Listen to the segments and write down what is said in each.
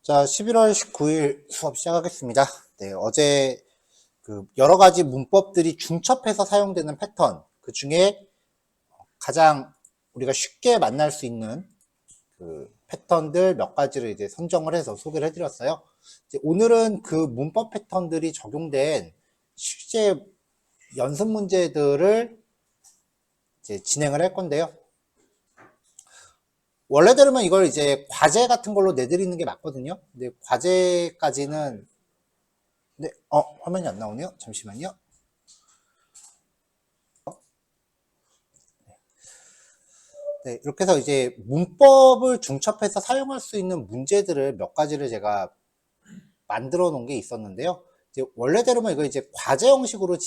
자, 11월 19일 수업 시작하겠습니다. 네, 어제 여러 가지 문법들이 중첩해서 사용되는 패턴, 그 중에 가장 우리가 쉽게 만날 수 있는 패턴들 몇 가지를 이제 선정을 해서 소개를 해드렸어요. 이제 오늘은 그 문법 패턴들이 적용된 실제 연습 문제들을 이제 진행을 할 건데요. 원래대로면 이걸 이제 과제 같은 걸로 내드리는 게 맞거든요. 근데 과제까지는 네, 화면이 안 나오네요. 잠시만요. 네, 이렇게 해서 이제 문법을 중첩해서 사용할 수 있는 문제들을 몇 가지를 제가 만들어 놓은 게 있었는데요. 이제 원래대로면 이거 이제 과제 형식으로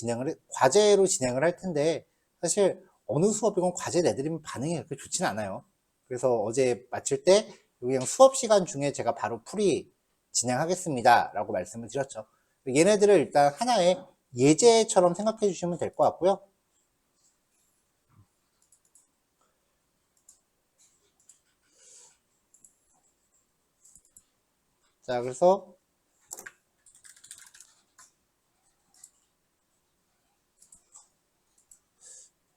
과제로 진행을 할 텐데, 사실 어느 수업이건 과제 내드리면 반응이 그렇게 좋진 않아요. 그래서 어제 마칠 때 그냥 수업 시간 중에 제가 바로 풀이 진행하겠습니다. 라고 말씀을 드렸죠. 얘네들을 일단 하나의 예제처럼 생각해 주시면 될 것 같고요. 자, 그래서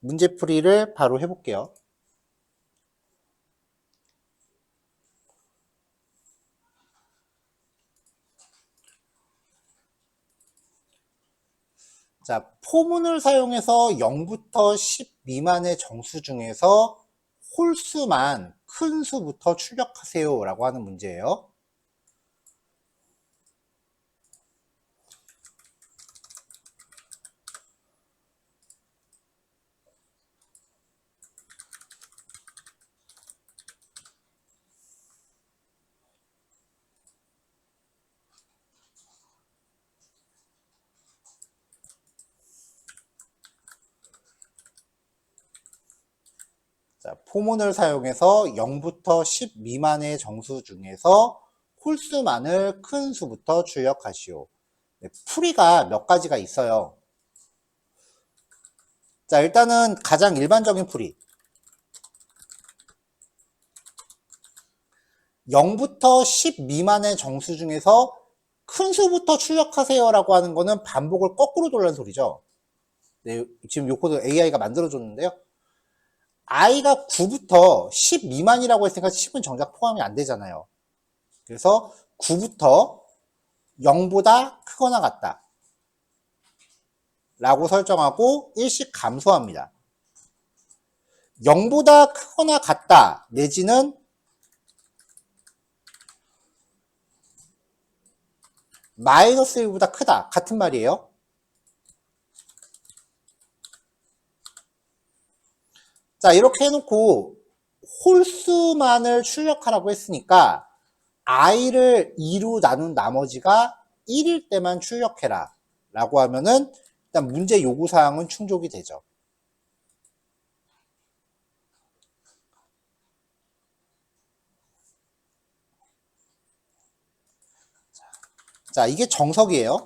문제풀이를 바로 해볼게요. 자, 포문을 사용해서 0부터 10 미만의 정수 중에서 홀수만 큰 수부터 출력하세요 라고 하는 문제예요. 자, 포문을 사용해서 0부터 10 미만의 정수 중에서 홀수만을 큰 수부터 출력하시오. 네, 풀이가 몇 가지가 있어요. 자, 일단은 가장 일반적인 풀이. 0부터 10 미만의 정수 중에서 큰 수부터 출력하세요 라고 하는 거는 반복을 거꾸로 돌리는 소리죠. 네, 지금 요 코드 AI가 만들어줬는데요. i가 9부터 10 미만이라고 했으니까 10은 정작 포함이 안 되잖아요. 그래서 9부터 0보다 크거나 같다 라고 설정하고 일씩 감소합니다. 0보다 크거나 같다 내지는 마이너스 1보다 크다 같은 말이에요. 자, 이렇게 해놓고 홀수만을 출력하라고 했으니까 i를 2로 나눈 나머지가 1일 때만 출력해라 라고 하면은 일단 문제 요구사항은 충족이 되죠. 자, 이게 정석이에요.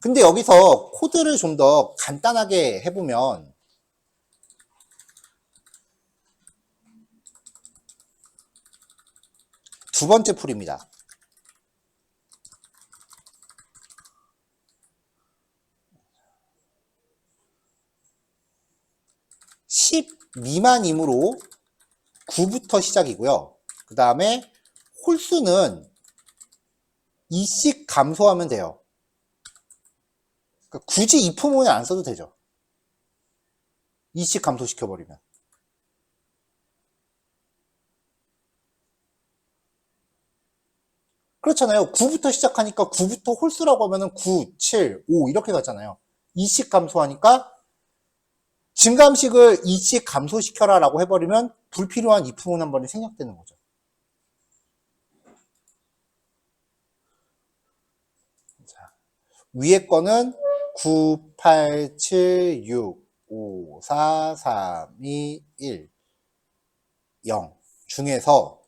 근데 여기서 코드를 좀 더 간단하게 해보면 두 번째 풀입니다. 10 미만이므로 9부터 시작이고요. 그 다음에 홀수는 2씩 감소하면 돼요. 그러니까 굳이 이 포문을 안 써도 되죠. 2씩 감소시켜버리면. 그렇잖아요. 9부터 시작하니까 9부터 홀수라고 하면은 9, 7, 5 이렇게 가잖아요. 2씩 감소하니까 증감식을 2씩 감소시켜라 라고 해버리면 불필요한 이품은 한 번이 생략되는 거죠. 자, 위에 거는 9, 8, 7, 6, 5, 4, 3, 2, 1, 0 중에서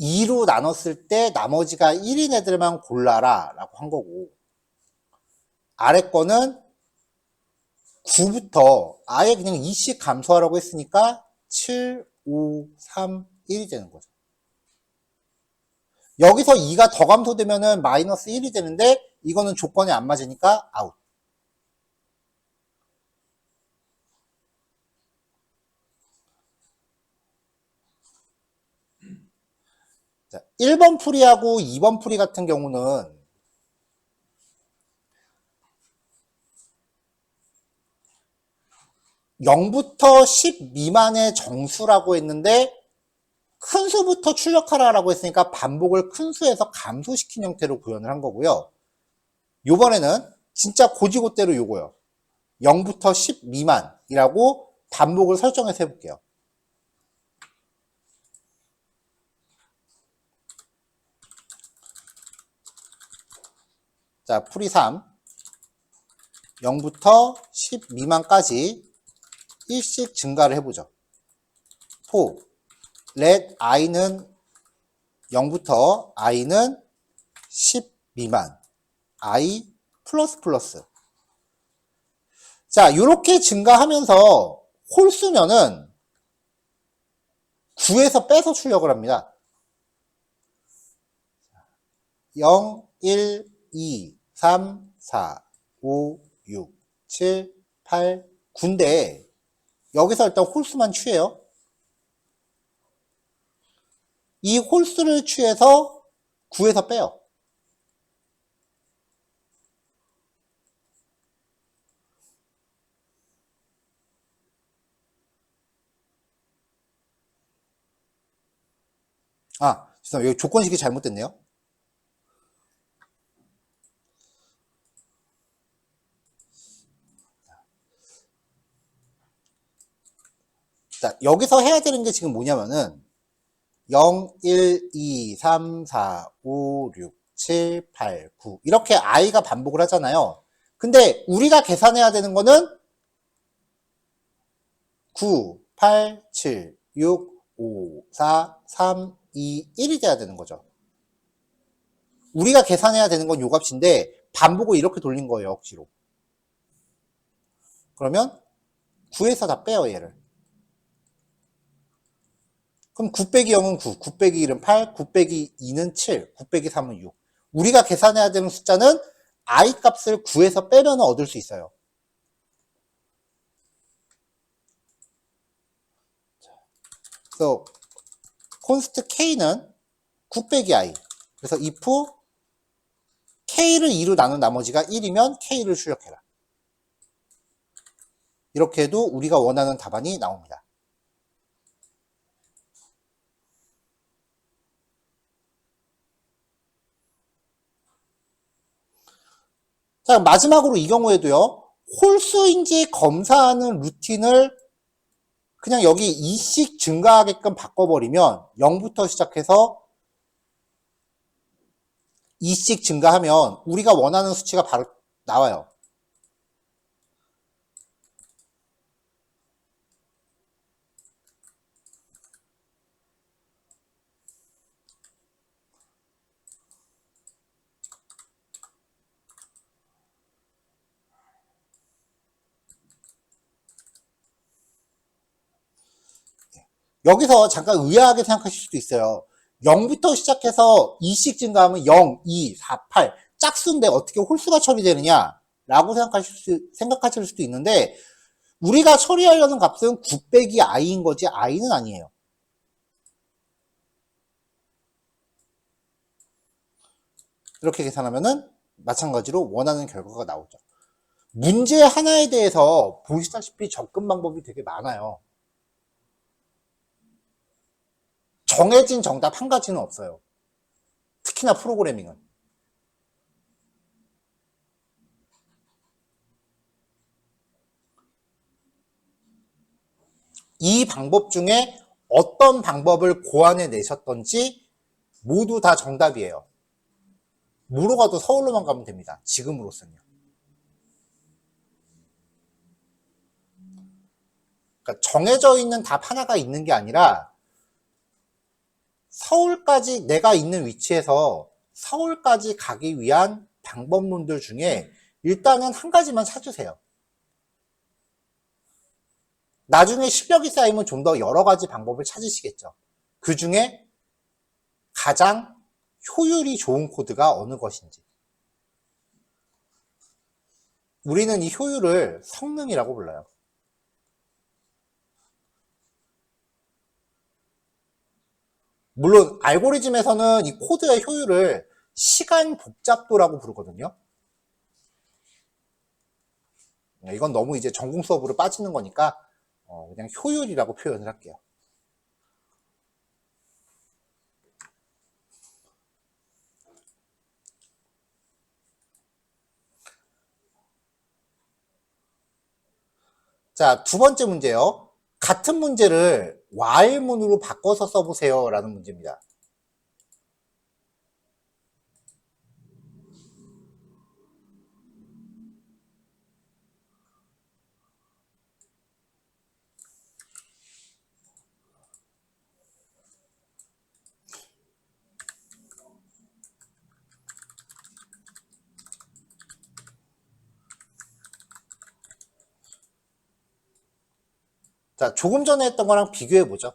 2로 나눴을 때 나머지가 1인 애들만 골라라 라고 한 거고, 아래 거는 9부터 아예 그냥 2씩 감소하라고 했으니까 7, 5, 3, 1이 되는 거죠. 여기서 2가 더 감소되면은 마이너스 1이 되는데 이거는 조건이 안 맞으니까 아웃. 자, 1번 풀이하고 2번 풀이 같은 경우는 0부터 10 미만의 정수라고 했는데 큰 수부터 출력하라고 했으니까 반복을 큰 수에서 감소시킨 형태로 구현을 한 거고요. 요번에는 진짜 고지고대로 요거요. 0부터 10 미만이라고 반복을 설정해서 해볼게요. 자, 풀이 3. 0부터 10 미만까지 1씩 증가를 해보죠. 4. let i는 0부터 i는 10 미만. i 플러스 플러스. 자, 이렇게 증가하면서 홀수면은 9에서 빼서 출력을 합니다. 0, 1, 2, 3, 4, 5, 6, 7, 8, 9인데 여기서 일단 홀수만 취해요. 이 홀수를 취해서 9에서 빼요. 아, 죄송해요. 여기 조건식이 잘못됐네요. 자, 여기서 해야 되는 게 지금 뭐냐면은 0, 1, 2, 3, 4, 5, 6, 7, 8, 9 이렇게 i가 반복을 하잖아요. 근데 우리가 계산해야 되는 거는 9, 8, 7, 6, 5, 4, 3, 2, 1이 돼야 되는 거죠. 우리가 계산해야 되는 건 요 값인데 반복을 이렇게 돌린 거예요, 억지로. 그러면 9에서 다 빼요, 얘를. 그럼 9 빼기 0은 9, 9 빼기 1은 8, 9 빼기 2는 7, 9 빼기 3은 6. 우리가 계산해야 되는 숫자는 i 값을 9에서 빼면 얻을 수 있어요. 그래서 const k는 9 빼기 i. 그래서 if k를 2로 나눈 나머지가 1이면 k를 출력해라. 이렇게 해도 우리가 원하는 답안이 나옵니다. 자, 마지막으로 이 경우에도요. 홀수인지 검사하는 루틴을 그냥 여기 2씩 증가하게끔 바꿔버리면 0부터 시작해서 2씩 증가하면 우리가 원하는 수치가 바로 나와요. 여기서 잠깐 의아하게 생각하실 수도 있어요. 0부터 시작해서 2씩 증가하면 0, 2, 4, 8 짝수인데 어떻게 홀수가 처리되느냐 라고 생각하실 수도 있는데 우리가 처리하려는 값은 9 빼기 i인 거지 i는 아니에요. 이렇게 계산하면은 마찬가지로 원하는 결과가 나오죠. 문제 하나에 대해서 보시다시피 접근 방법이 되게 많아요. 정해진 정답 한 가지는 없어요. 특히나 프로그래밍은. 이 방법 중에 어떤 방법을 고안해 내셨던지 모두 다 정답이에요. 뭐로 가도 서울로만 가면 됩니다. 지금으로서는요. 그러니까 정해져 있는 답 하나가 있는 게 아니라 서울까지 내가 있는 위치에서 서울까지 가기 위한 방법론들 중에 일단은 한 가지만 찾으세요. 나중에 실력이 쌓이면 좀 더 여러 가지 방법을 찾으시겠죠. 그 중에 가장 효율이 좋은 코드가 어느 것인지. 우리는 이 효율을 성능이라고 불러요. 물론 알고리즘에서는 이 코드의 효율을 시간 복잡도라고 부르거든요. 이건 너무 이제 전공 수업으로 빠지는 거니까 그냥 효율이라고 표현을 할게요. 자, 두 번째 문제요. 같은 문제를 while문으로 바꿔서 써보세요 라는 문제입니다. 자, 조금 전에 했던 거랑 비교해 보죠.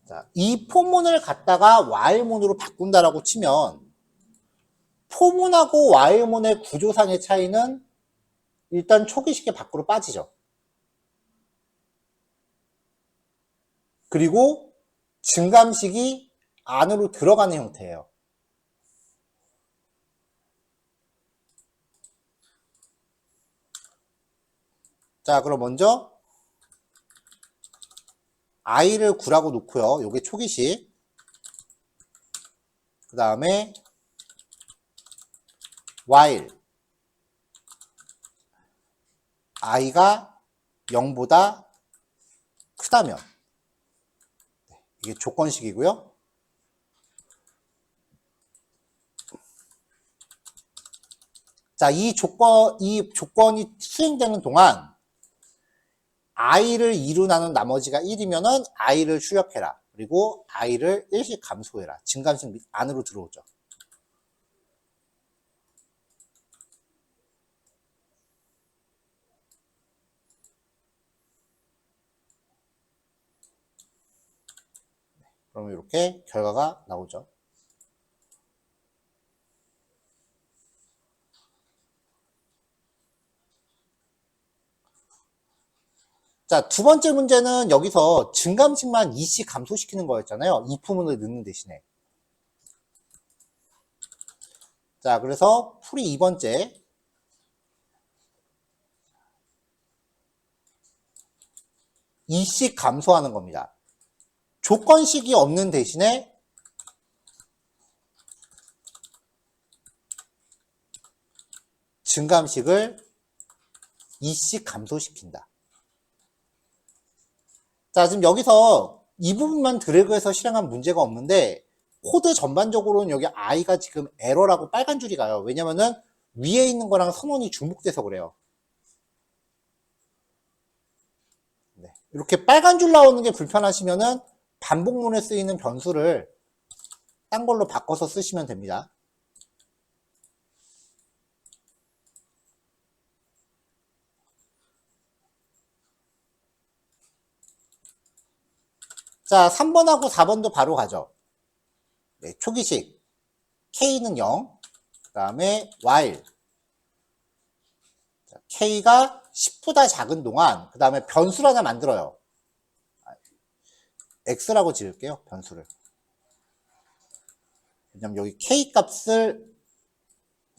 자, 이 포문을 갖다가 while문으로 바꾼다라고 치면 포문하고 while문의 구조상의 차이는 일단 초기식의 밖으로 빠지죠. 그리고 증감식이 안으로 들어가는 형태예요. 자, 그럼 먼저 i를 9라고 놓고요. 요게 초기식. 그 다음에 while i가 0보다 크다면 이게 조건식이고요. 자, 이 조건이 수행되는 동안 i를 2로 나눈 나머지가 1이면은 i를 출력해라. 그리고 i를 1씩 감소해라. 증감식 안으로 들어오죠. 그러면 이렇게 결과가 나오죠. 자, 두 번째 문제는 여기서 증감식만 2씩 감소시키는 거였잖아요. 이 부분을 넣는 대신에. 자, 그래서 풀이 2번째. 2씩 감소하는 겁니다. 조건식이 없는 대신에 증감식을 2씩 감소시킨다. 자, 지금 여기서 이 부분만 드래그해서 실행한 문제가 없는데 코드 전반적으로는 여기 i가 지금 에러라고 빨간 줄이 가요. 왜냐면은 위에 있는 거랑 선언이 중복돼서 그래요. 네. 이렇게 빨간 줄 나오는 게 불편하시면은 반복문에 쓰이는 변수를 딴 걸로 바꿔서 쓰시면 됩니다. 자, 3번하고 4번도 바로 가죠. 네, 초기식 k는 0, 그 다음에 while k가 10보다 작은 동안 그 다음에 변수를 하나 만들어요. x라고 지을게요. 변수를. 왜냐면 여기 k 값을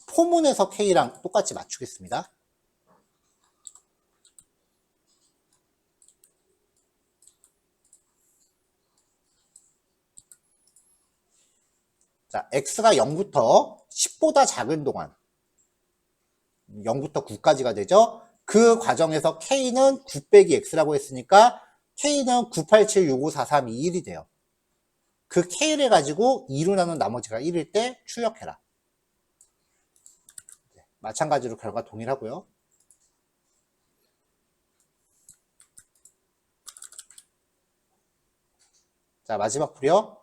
포문에서 k랑 똑같이 맞추겠습니다. 자, x가 0부터 10보다 작은 동안 0부터 9까지가 되죠. 그 과정에서 k는 9 빼기 x라고 했으니까 k는 987654321이 돼요. 그 k를 가지고 2로 나눈 나머지가 1일 때 출력해라. 마찬가지로 결과 동일하고요. 자, 마지막 풀이요.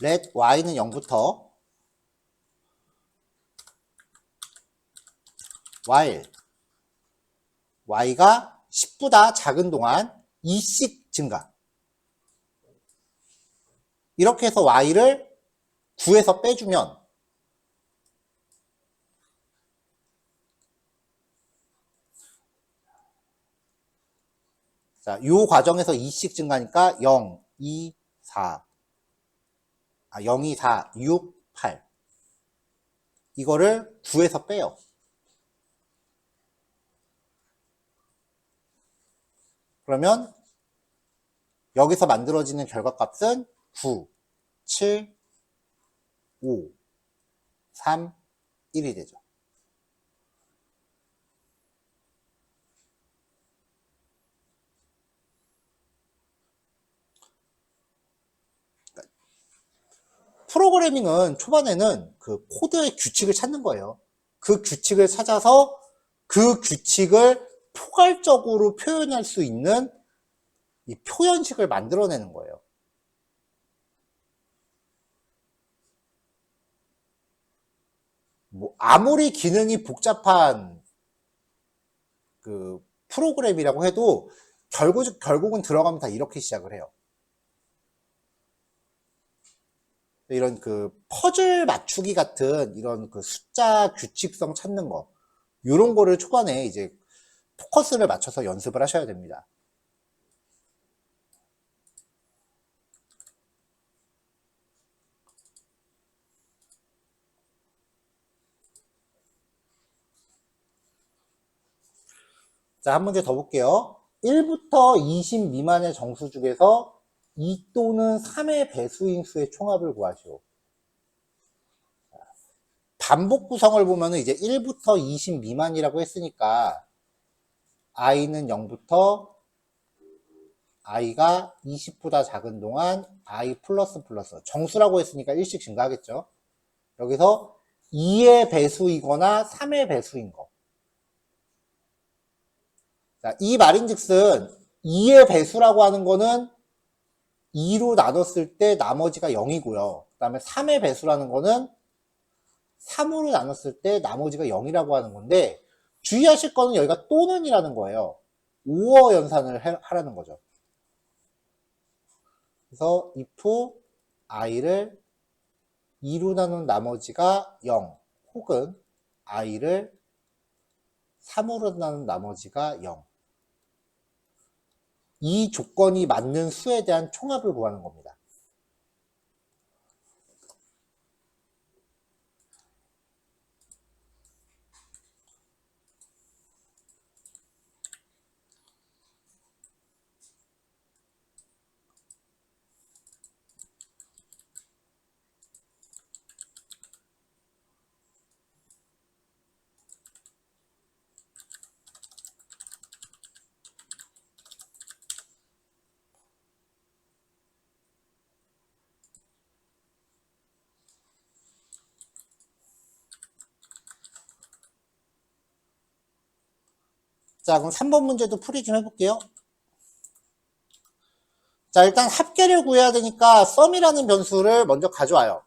let y는 0부터 while y가 10보다 작은 동안 2씩 증가. 이렇게 해서 y를 9에서 빼주면 자, 요 과정에서 2씩 증가하니까 0, 2, 4 0, 2, 4, 6, 8 이거를 9에서 빼요. 그러면 여기서 만들어지는 결과값은 9, 7, 5, 3, 1이 되죠. 프로그래밍은 초반에는 그 코드의 규칙을 찾는 거예요. 그 규칙을 찾아서 그 규칙을 포괄적으로 표현할 수 있는 이 표현식을 만들어내는 거예요. 뭐 아무리 기능이 복잡한 그 프로그램이라고 해도 결국은 들어가면 다 이렇게 시작을 해요. 이런 그 퍼즐 맞추기 같은 이런 그 숫자 규칙성 찾는 거, 이런 거를 초반에 이제 포커스를 맞춰서 연습을 하셔야 됩니다. 자, 한 문제 더 볼게요. 1부터 20 미만의 정수 중에서 2 또는 3의 배수인 수의 총합을 구하시오. 반복 구성을 보면은 이제 1부터 20 미만이라고 했으니까 i는 0부터 i가 20보다 작은 동안 i 플러스 정수라고 했으니까 1씩 증가하겠죠. 여기서 2의 배수이거나 3의 배수인 거. 자, 이 말인즉슨 2의 배수라고 하는 거는 2로 나눴을 때 나머지가 0이고요. 그 다음에 3의 배수라는 거는 3으로 나눴을 때 나머지가 0이라고 하는 건데, 주의하실 거는 여기가 또는이라는 거예요. 5어 연산을 하라는 거죠. 그래서 if i를 2로 나눈 나머지가 0 혹은 i를 3으로 나눈 나머지가 0, 이 조건이 맞는 수에 대한 총합을 구하는 겁니다. 자, 그럼 3번 문제도 풀이 좀 해볼게요. 자, 일단 합계를 구해야 되니까 sum이라는 변수를 먼저 가져와요.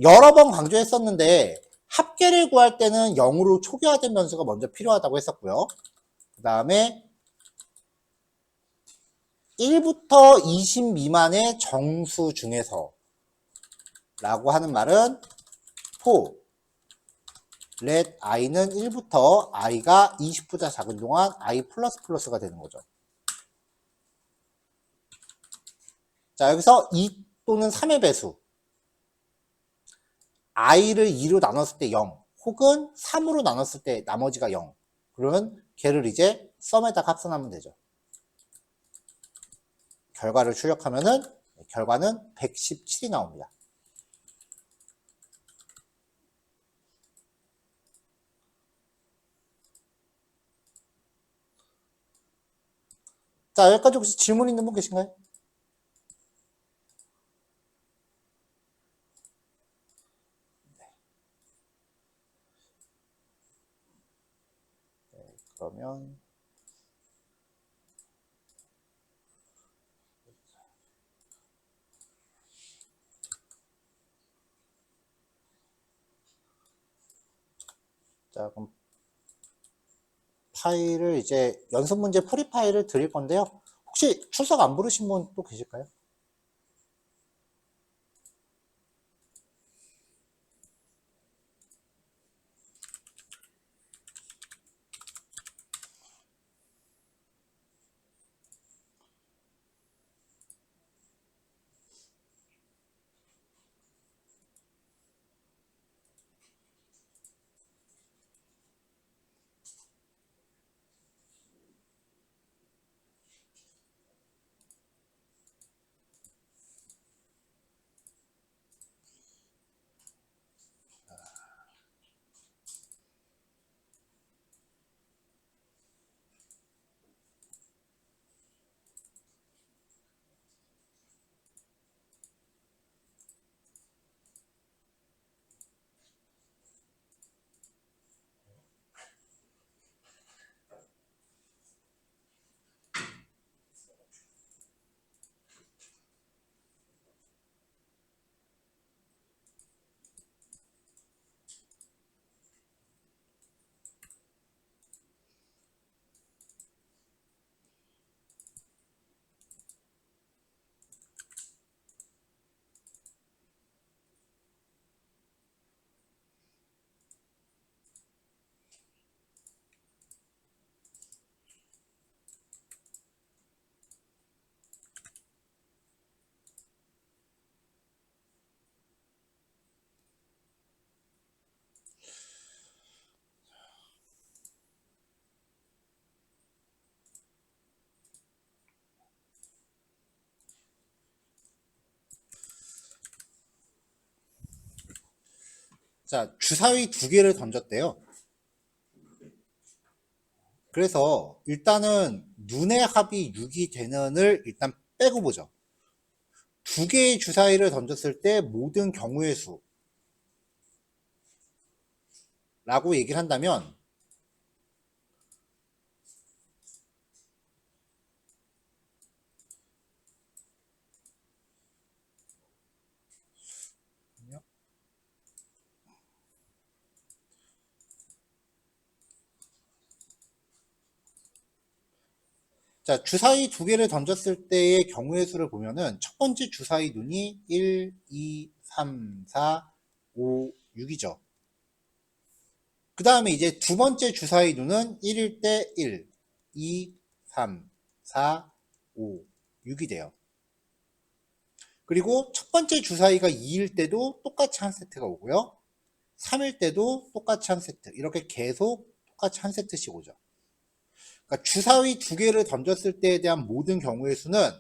여러 번 강조했었는데 합계를 구할 때는 0으로 초기화된 변수가 먼저 필요하다고 했었고요. 그 다음에 1부터 20 미만의 정수 중에서 라고 하는 말은 for let i는 1부터 i가 20보다 작은 동안 i 플러스가 되는 거죠. 자, 여기서 2 또는 3의 배수 i를 2로 나눴을 때 0 혹은 3으로 나눴을 때 나머지가 0, 그러면 걔를 이제 sum에다 합산하면 되죠. 결과를 출력하면은 결과는 117이 나옵니다. 자, 여기까지 혹시 질문 있는 분 계신가요? 네, 그러면 자, 그럼 파일을 이제 연습 문제 프리 파일을 드릴 건데요. 혹시 출석 안 부르신 분 또 계실까요? 자, 주사위 2개를 던졌대요. 그래서 일단은 눈의 합이 6이 되는을 일단 빼고 보죠. 2개의 주사위를 던졌을 때 모든 경우의 수라고 얘기를 한다면 자, 주사위 2개를 던졌을 때의 경우의 수를 보면은 첫 번째 주사위 눈이 1, 2, 3, 4, 5, 6이죠. 그 다음에 이제 두 번째 주사위 눈은 1일 때 1, 2, 3, 4, 5, 6이 돼요. 그리고 첫 번째 주사위가 2일 때도 똑같이 한 세트가 오고요. 3일 때도 똑같이 한 세트. 이렇게 계속 똑같이 한 세트씩 오죠. 그러니까 주사위 2개를 던졌을 때에 대한 모든 경우의 수는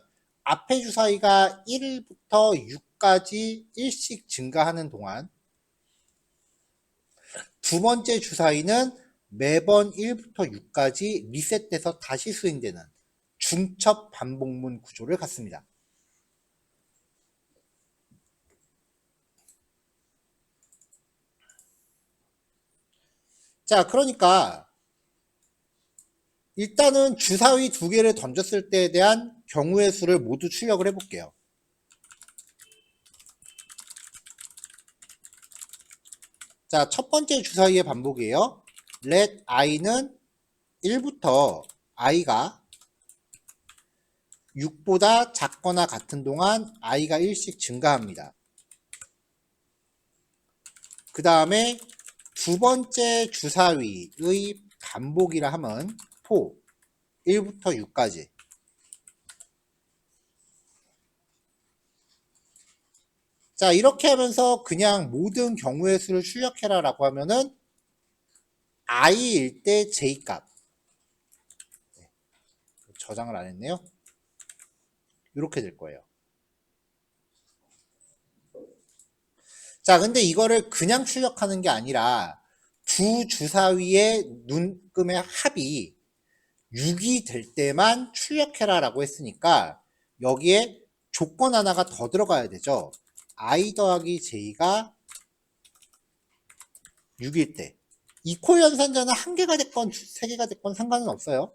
앞에 주사위가 1부터 6까지 1씩 증가하는 동안 두 번째 주사위는 매번 1부터 6까지 리셋돼서 다시 수행되는 중첩 반복문 구조를 갖습니다. 자, 그러니까 일단은 주사위 2개를 던졌을 때에 대한 경우의 수를 모두 출력을 해볼게요. 자, 첫 번째 주사위의 반복이에요. let i는 1부터 i가 6보다 작거나 같은 동안 i가 1씩 증가합니다. 그 다음에 두 번째 주사위의 반복이라 하면 for 1부터 6까지. 자, 이렇게 하면서 그냥 모든 경우의 수를 출력해라 라고 하면은 i일 때 j값. 저장을 안 했네요. 이렇게 될 거예요. 자, 근데 이거를 그냥 출력하는 게 아니라 두 주사위의 눈금의 합이 6이 될 때만 출력해라 라고 했으니까 여기에 조건 하나가 더 들어가야 되죠. i 더하기 j가 6일 때. 이퀄 연산자는 한 개가 됐건 세 개가 됐건 상관은 없어요.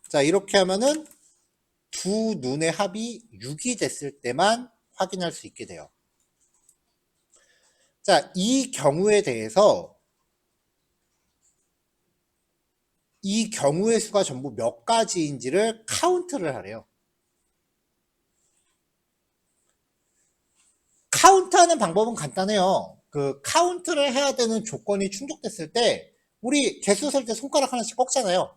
자, 이렇게 하면은 두 눈의 합이 6이 됐을 때만 확인할 수 있게 돼요. 자, 이 경우에 대해서 이 경우의 수가 전부 몇 가지인지를 카운트를 하래요. 카운트하는 방법은 간단해요. 그 카운트를 해야 되는 조건이 충족됐을 때 우리 개수 셀 때 손가락 하나씩 꺾잖아요.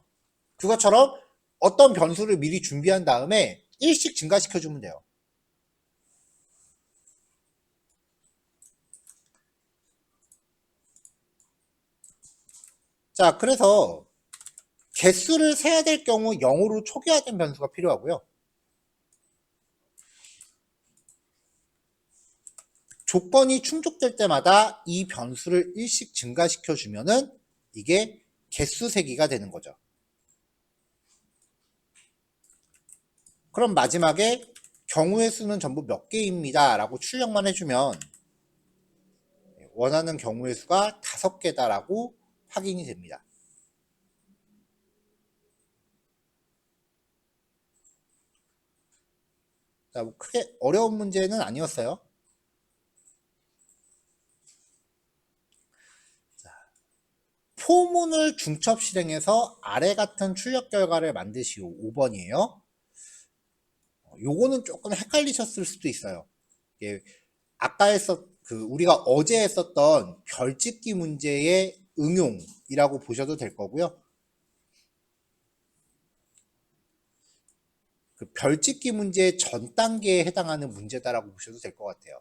그것처럼 어떤 변수를 미리 준비한 다음에 1씩 증가시켜주면 돼요. 자, 그래서 개수를 세야 될 경우 0으로 초기화된 변수가 필요하고요. 조건이 충족될 때마다 이 변수를 1씩 증가시켜주면은 이게 개수 세기가 되는 거죠. 그럼 마지막에 경우의 수는 전부 몇 개입니다 라고 출력만 해주면 원하는 경우의 수가 5개다 라고 확인이 됩니다. 자, 뭐 크게 어려운 문제는 아니었어요. 자, 포문을 중첩 실행해서 아래 같은 출력 결과를 만드시오. 5번이에요. 요거는 조금 헷갈리셨을 수도 있어요. 예, 아까 우리가 어제 했었던 별짓기 문제의 응용이라고 보셔도 될 거고요. 그 별짓기 문제의 전 단계에 해당하는 문제다라고 보셔도 될 것 같아요.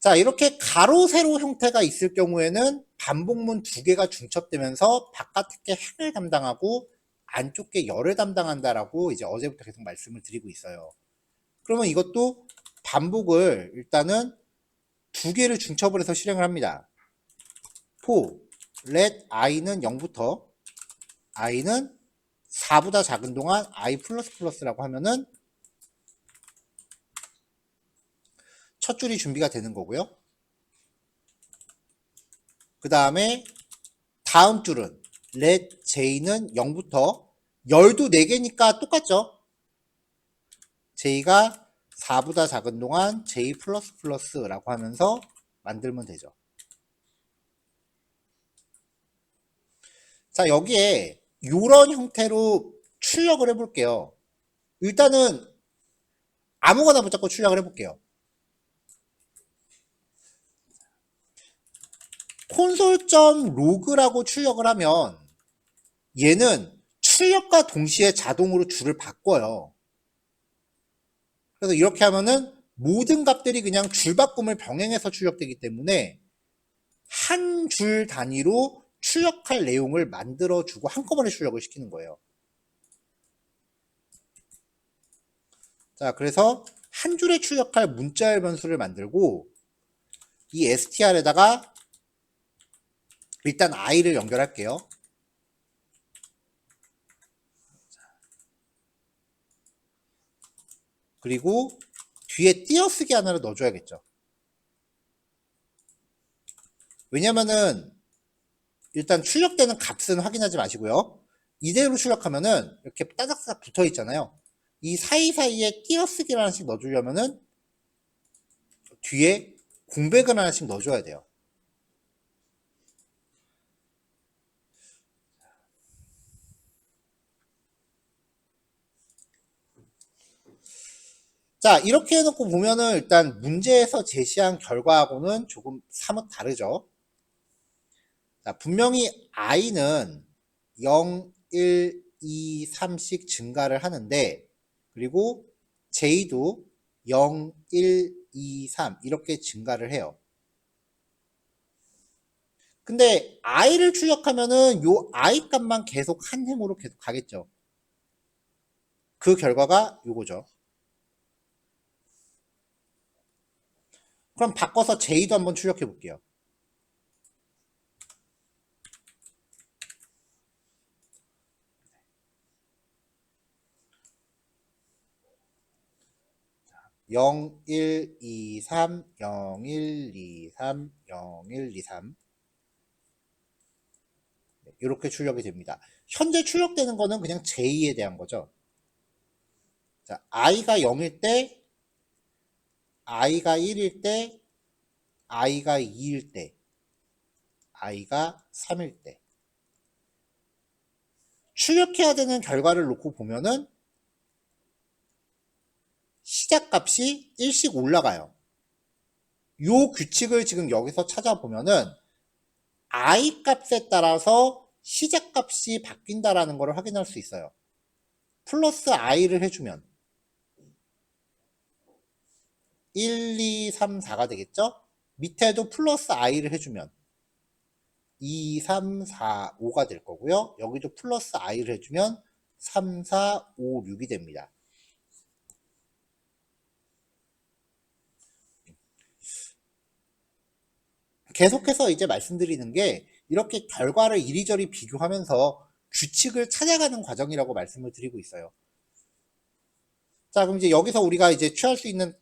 자, 이렇게 가로, 세로 형태가 있을 경우에는 반복문 2개가 중첩되면서 바깥에 행을 담당하고 안쪽에 열을 담당한다라고 이제 어제부터 계속 말씀을 드리고 있어요. 그러면 이것도 반복을 일단은 2개를 중첩을 해서 실행을 합니다. for let i는 0부터 i는 4보다 작은 동안 i++ 라고 하면은 첫 줄이 준비가 되는 거고요. 그 다음에 다음 줄은 let j는 0부터 열도 4개니까 똑같죠. j가 4보다 작은 동안 j++ 라고 하면서 만들면 되죠. 자, 여기에 이런 형태로 출력을 해볼게요. 일단은 아무거나 붙잡고 출력을 해볼게요. 콘솔.log라고 출력을 하면 얘는 출력과 동시에 자동으로 줄을 바꿔요. 그래서 이렇게 하면은 모든 값들이 그냥 줄바꿈을 병행해서 출력되기 때문에 한 줄 단위로 출력할 내용을 만들어주고 한꺼번에 출력을 시키는 거예요. 자, 그래서 한 줄에 출력할 문자열 변수를 만들고 이 str에다가 일단 i를 연결할게요. 그리고 뒤에 띄어쓰기 하나를 넣어줘야겠죠. 왜냐면은 일단 출력되는 값은 확인하지 마시고요. 이대로 출력하면은 이렇게 따닥따닥 붙어 있잖아요. 이 사이사이에 띄어쓰기를 하나씩 넣어주려면은 뒤에 공백을 하나씩 넣어줘야 돼요. 자, 이렇게 해놓고 보면은 일단 문제에서 제시한 결과하고는 조금 사뭇 다르죠. 자, 분명히 i는 0, 1, 2, 3씩 증가를 하는데 그리고 j도 0, 1, 2, 3 이렇게 증가를 해요. 근데 i를 출력하면은 요 i 값만 계속 한 행으로 계속 가겠죠. 그 결과가 요거죠. 그럼 바꿔서 j도 한번 출력해 볼게요. 0, 1, 2, 3, 0, 1, 2, 3, 0, 1, 2, 3 이렇게 출력이 됩니다. 현재 출력되는 거는 그냥 j 에 대한 거죠. 자, i가 0일 때, i가 1일 때, i가 2일 때, i가 3일 때 출력해야 되는 결과를 놓고 보면은 시작값이 1씩 올라가요. 요 규칙을 지금 여기서 찾아보면은 i 값에 따라서 시작값이 바뀐다라는 걸 확인할 수 있어요. 플러스 i를 해주면 1, 2, 3, 4가 되겠죠? 밑에도 플러스 i를 해주면 2, 3, 4, 5가 될 거고요. 여기도 플러스 i를 해주면 3, 4, 5, 6이 됩니다. 계속해서 이제 말씀드리는 게 이렇게 결과를 이리저리 비교하면서 규칙을 찾아가는 과정이라고 말씀을 드리고 있어요. 자, 그럼 이제 여기서 우리가 이제 취할 수 있는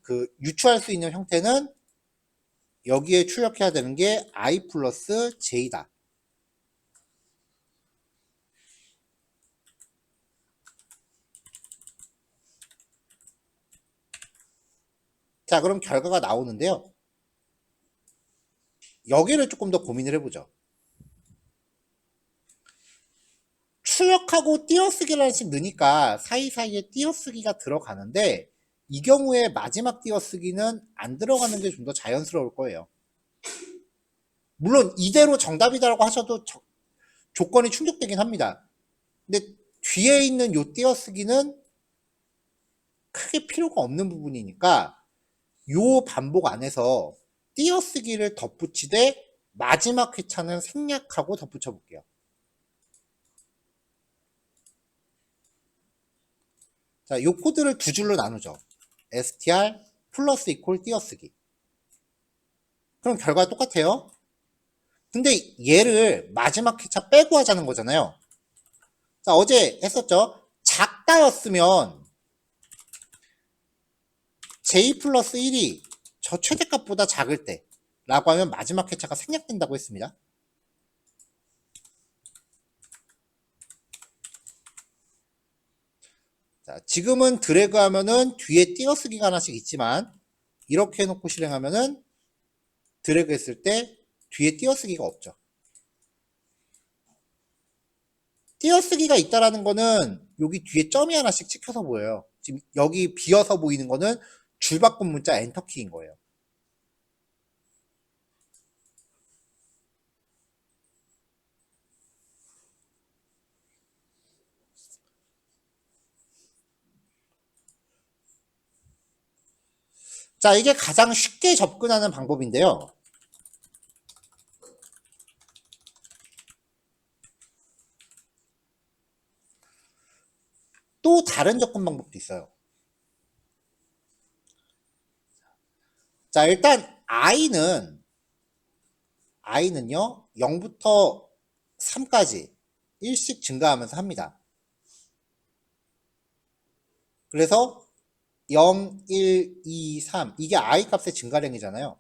유추할 수 있는 형태는 여기에 출력해야 되는 게 i 플러스 j다. 자, 그럼 결과가 나오는데요. 여기를 조금 더 고민을 해보죠. 출력하고 띄어쓰기를 하나씩 넣으니까 사이사이에 띄어쓰기가 들어가는데 이 경우에 마지막 띄어쓰기는 안 들어가는 게 좀 더 자연스러울 거예요. 물론 이대로 정답이다라고 하셔도 조건이 충족되긴 합니다. 근데 뒤에 있는 요 띄어쓰기는 크게 필요가 없는 부분이니까 요 반복 안에서 띄어쓰기를 덧붙이되 마지막 회차는 생략하고 덧붙여 볼게요. 자, 요 코드를 두 줄로 나누죠. str 플러스 이퀄 띄어쓰기. 그럼 결과가 똑같아요. 근데 얘를 마지막 회차 빼고 하자는 거잖아요. 자, 어제 했었죠. 작다였으면 j 플러스 1이 저 최대값보다 작을 때 라고 하면 마지막 회차가 생략된다고 했습니다. 자, 지금은 드래그 하면은 뒤에 띄어쓰기가 하나씩 있지만 이렇게 해놓고 실행하면은 드래그 했을 때 뒤에 띄어쓰기가 없죠. 띄어쓰기가 있다라는 거는 여기 뒤에 점이 하나씩 찍혀서 보여요. 지금 여기 비어서 보이는 거는 줄바꿈 문자 엔터키인 거예요. 자, 이게 가장 쉽게 접근하는 방법인데요. 또 다른 접근 방법도 있어요. 자, 일단 i는요 0부터 3까지 1씩 증가하면서 합니다. 그래서 0, 1, 2, 3 이게 i 값의 증가량이잖아요.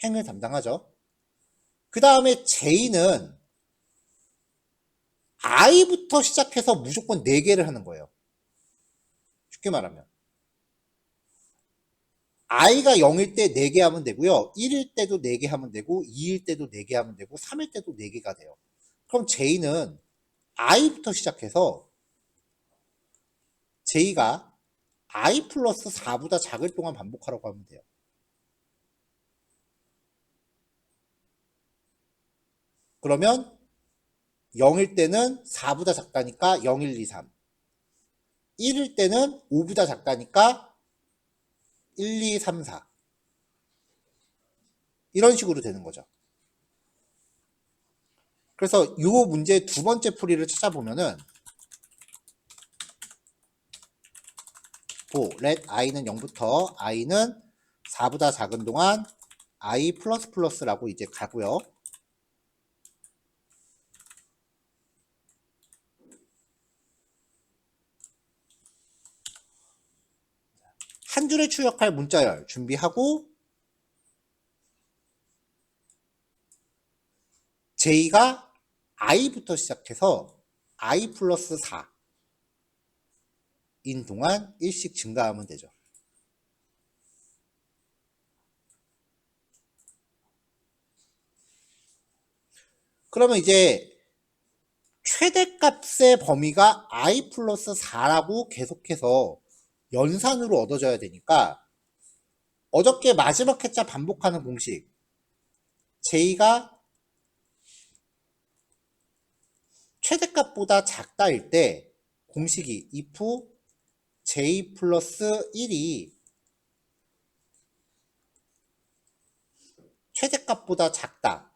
행을 담당하죠. 그 다음에 j는 i부터 시작해서 무조건 4개를 하는 거예요. 쉽게 말하면 i가 0일 때 4개 하면 되고요. 1일 때도 4개 하면 되고 2일 때도 4개 하면 되고 3일 때도 4개가 돼요. 그럼 j는 i부터 시작해서 j가 i 플러스 4보다 작을 동안 반복하라고 하면 돼요. 그러면 0일 때는 4보다 작다니까 0, 1, 2, 3 1일 때는 5보다 작다니까 1, 2, 3, 4 이런 식으로 되는 거죠. 그래서 이 문제의 두 번째 풀이를 찾아보면은 let i는 0부터 i는 4보다 작은 동안 i 플러스 플러스라고 이제 가고요. 한 줄에 출력할 문자열 준비하고 j가 i부터 시작해서 i 플러스 4인 동안 1씩 증가하면 되죠. 그러면 이제 최대값의 범위가 i 플러스 4라고 계속해서 연산으로 얻어져야 되니까 어저께 마지막 회차 반복하는 공식 j가 최대값보다 작다일 때 공식이 if j 플러스 1이 최대값보다 작다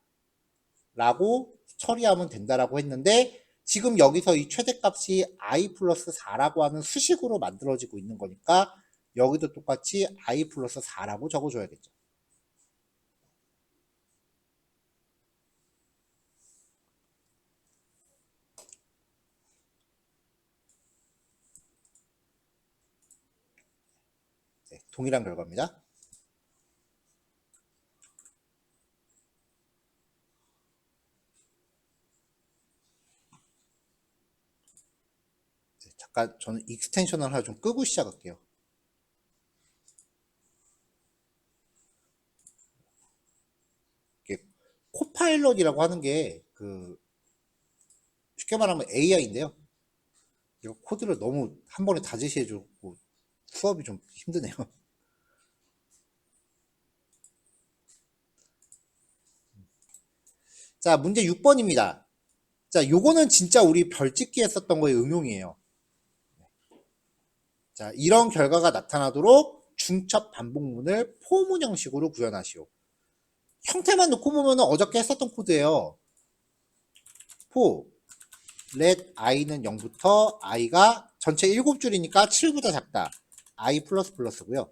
라고 처리하면 된다라고 했는데 지금 여기서 이 최대값이 i 플러스 4라고 하는 수식으로 만들어지고 있는 거니까 여기도 똑같이 i 플러스 4라고 적어줘야겠죠. 네, 동일한 결과입니다. 네, 잠깐 저는 익스텐션을 하나 좀 끄고 시작할게요. 코파일럿이라고 하는 게 쉽게 말하면 AI인데요. 이거 코드를 너무 한 번에 다 제시해주고 수업이 좀 힘드네요. 자, 문제 6번입니다. 자, 요거는 진짜 우리 별짓기 했었던 거의 응용이에요. 자, 이런 결과가 나타나도록 중첩 반복문을 포문 형식으로 구현하시오. 형태만 놓고 보면 어저께 했었던 코드예요. for let i는 0부터 i가 전체 7줄이니까 7보다 작다. i 플러스 플러스고요.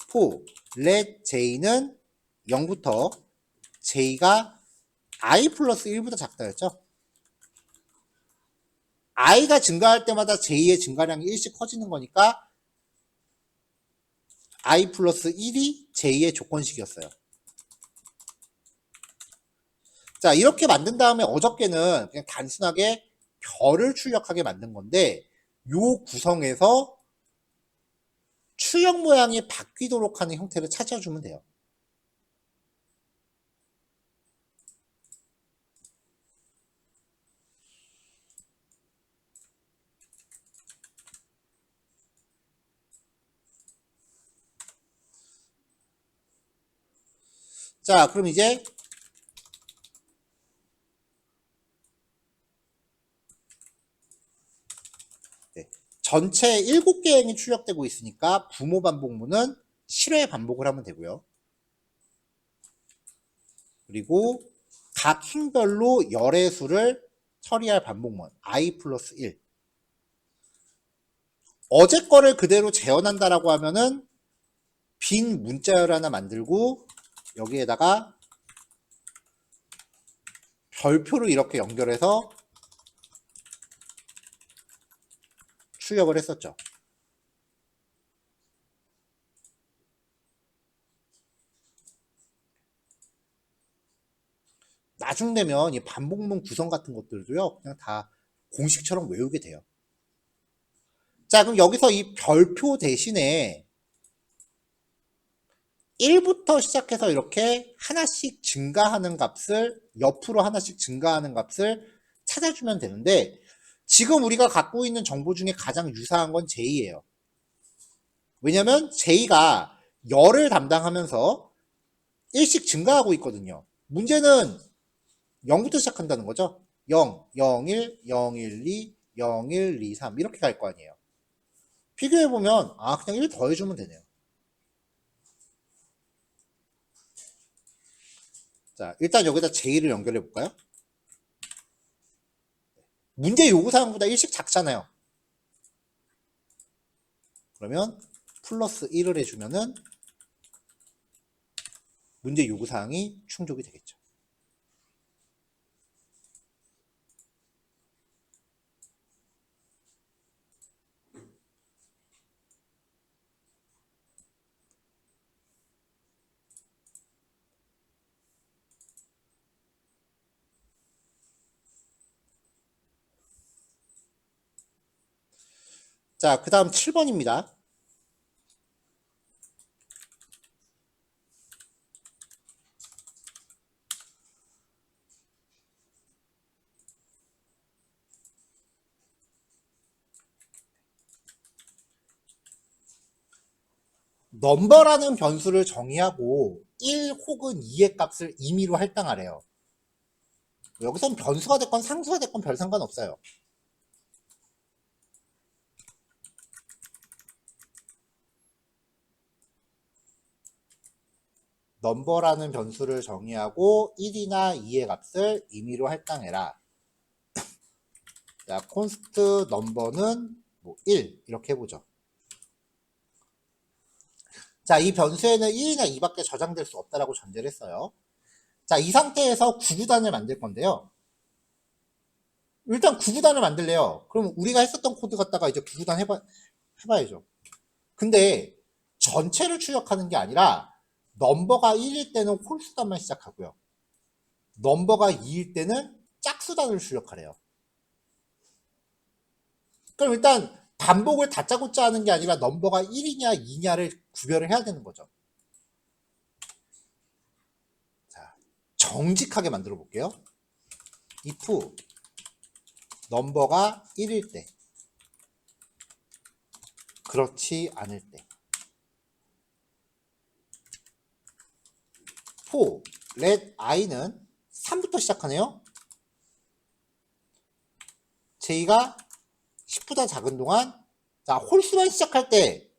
for let j는 0부터 j가 i 플러스 1보다 작다였죠. i가 증가할 때마다 j의 증가량이 1씩 커지는 거니까 i 플러스 1이 j의 조건식이었어요. 자, 이렇게 만든 다음에 어저께는 그냥 단순하게 별을 출력하게 만든 건데 요 구성에서 출력 모양이 바뀌도록 하는 형태를 찾아주면 돼요. 자, 그럼 이제 전체 7개 행이 출력되고 있으니까 부모 반복문은 실외 반복을 하면 되고요. 그리고 각 행별로 열의 수를 처리할 반복문 i 플러스 1. 어제 거를 그대로 재현한다라고 하면은 빈 문자열 하나 만들고 여기에다가 별표를 이렇게 연결해서 출력을 했었죠. 나중 되면 이 반복문 구성 같은 것들도요, 그냥 다 공식처럼 외우게 돼요. 자, 그럼 여기서 이 별표 대신에 1부터 시작해서 이렇게 하나씩 증가하는 값을, 옆으로 하나씩 증가하는 값을 찾아주면 되는데, 지금 우리가 갖고 있는 정보 중에 가장 유사한 건 J예요. 왜냐면 J가 열을 담당하면서 1씩 증가하고 있거든요. 문제는 0부터 시작한다는 거죠. 0, 0, 1, 0, 1, 2, 0, 1, 2, 3 이렇게 갈 거 아니에요. 비교해보면 그냥 1 더해주면 되네요. 자, 일단 여기다 J를 연결해 볼까요? 문제 요구사항보다 1씩 작잖아요. 그러면 플러스 1을 해주면은 문제 요구사항이 충족이 되겠죠. 자, 그 다음 7번입니다. 넘버라는 변수를 정의하고 1 혹은 2의 값을 임의로 할당하래요. 여기선 변수가 됐건 상수가 됐건 별 상관없어요. 넘버라는 변수를 정의하고 1이나 2의 값을 임의로 할당해라. 자, const 넘버는 뭐 1 이렇게 해보죠. 자, 이 변수에는 1이나 2밖에 저장될 수 없다라고 전제를 했어요. 자, 이 상태에서 구구단을 만들 건데요. 일단 구구단을 만들래요. 그럼 우리가 했었던 코드 갖다가 이제 구구단 해봐야죠. 근데 전체를 출력하는 게 아니라 넘버가 1일 때는 홀수단만 시작하고요. 넘버가 2일 때는 짝수단을 출력하래요. 그럼 일단 반복을 다짜고짜 하는 게 아니라 넘버가 1이냐 2냐를 구별을 해야 되는 거죠. 자, 정직하게 만들어 볼게요. if 넘버가 1일 때, 그렇지 않을 때. for let i는 3부터 시작하네요. j가 10보다 작은 동안, 자, 홀수만 시작할 때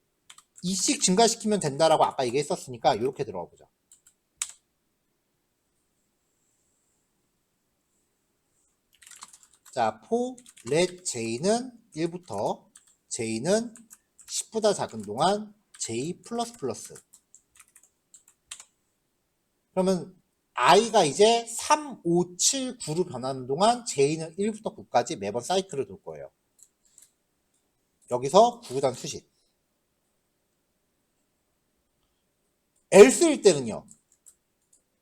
2씩 증가시키면 된다라고 아까 얘기했었으니까 이렇게 들어가 보자. 자, for let j는 1부터 j는 10보다 작은 동안 j++. 그러면 i가 이제 3, 5, 7, 9로 변하는 동안 j는 1부터 9까지 매번 사이클을 돌 거예요. 여기서 구구단 수식. else일 때는요.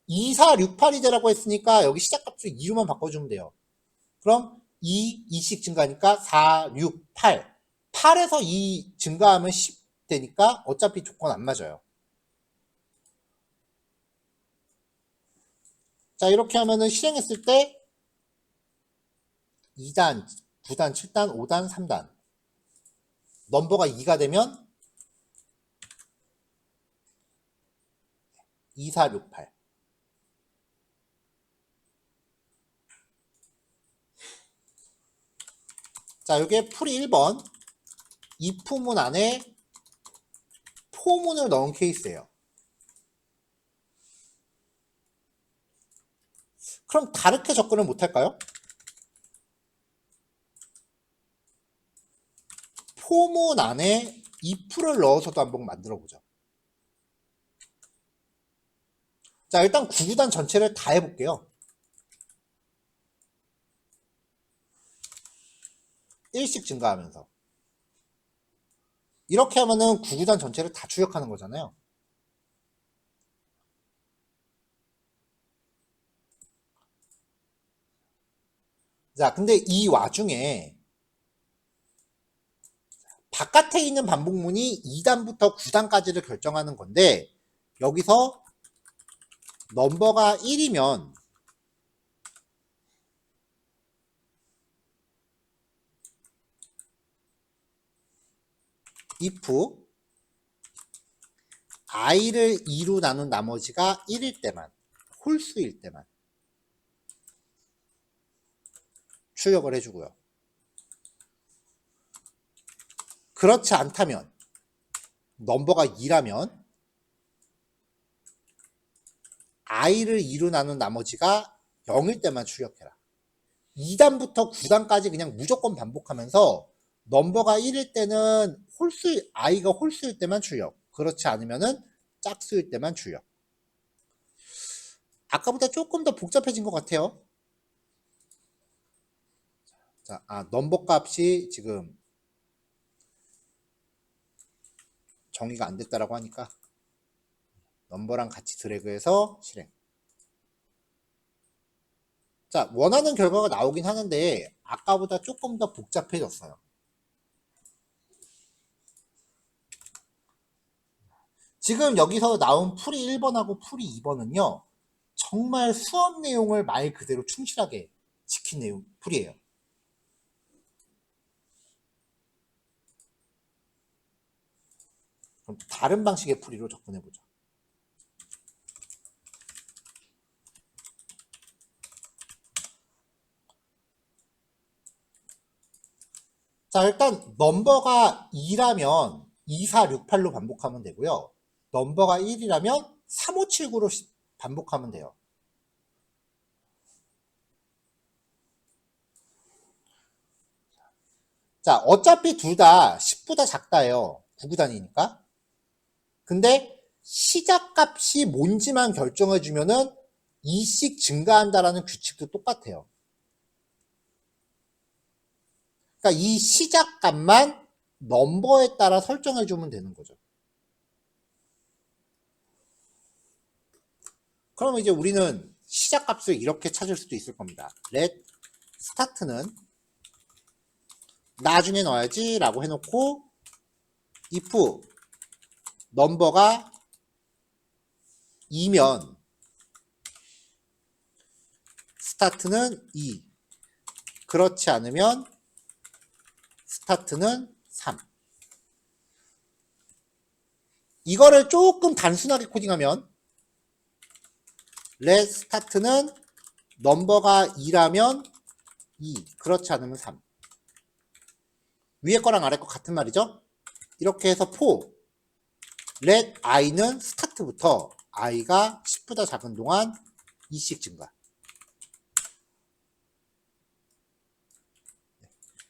2, 4, 6, 8이 되라고 했으니까 여기 시작값을 2로만 바꿔주면 돼요. 그럼 2, 2씩 증가하니까 4, 6, 8. 8에서 2 증가하면 10 되니까 어차피 조건 안 맞아요. 자, 이렇게 하면은 실행했을 때 2단, 9단, 7단, 5단, 3단. 넘버가 2가 되면 2, 4, 6, 8. 자, 요게 풀이 1번. if문 안에 포문을 넣은 케이스예요. 그럼 다르게 접근을 못할까요? 포문 안에 if를 넣어서도 한번 만들어 보죠. 자, 일단 구구단 전체를 다 해볼게요. 1씩 증가하면서. 이렇게 하면은 구구단 전체를 다 출력하는 거잖아요. 자, 근데 이 와중에 바깥에 있는 반복문이 2단부터 9단까지를 결정하는 건데, 여기서 넘버가 1이면 if i를 2로 나눈 나머지가 1일 때만, 홀수일 때만 출력을 해주고요. 그렇지 않다면, 넘버가 2라면 i를 2로 나눈 나머지가 0일 때만 출력해라. 2단부터 9단까지 그냥 무조건 반복하면서 넘버가 1일 때는 i가 홀수일 때만 출력. 그렇지 않으면은 짝수일 때만 출력. 아까보다 조금 더 복잡해진 것 같아요. 자, 넘버 값이 지금 정의가 안 됐다라고 하니까 넘버랑 같이 드래그해서 실행. 자, 원하는 결과가 나오긴 하는데 아까보다 조금 더 복잡해졌어요. 지금 여기서 나온 풀이 1번하고 풀이 2번은요. 정말 수업 내용을 말 그대로 충실하게 지킨 내용 풀이에요. 그럼 다른 방식의 풀이로 접근해보죠. 자, 일단 넘버가 2라면 2, 4, 6, 8로 반복하면 되고요. 넘버가 1이라면 3, 5, 7, 9로 반복하면 돼요. 자, 어차피 둘 다 10보다 작다예요. 9구단이니까. 근데 시작값이 뭔지만 결정해주면은 2씩 증가한다라는 규칙도 똑같아요. 그러니까 이 시작값만 넘버에 따라 설정해주면 되는 거죠. 그러면 이제 우리는 시작값을 이렇게 찾을 수도 있을 겁니다. let start는 나중에 넣어야지 라고 해놓고 if 넘버가 2면 스타트는 2 그렇지 않으면 스타트는 3 이거를 조금 단순하게 코딩하면 let start는 넘버가 2라면 2 그렇지 않으면 3 위에 거랑 아래 거 같은 말이죠. 이렇게 해서 for let i는 스타트부터 i가 10보다 작은 동안 2씩 증가.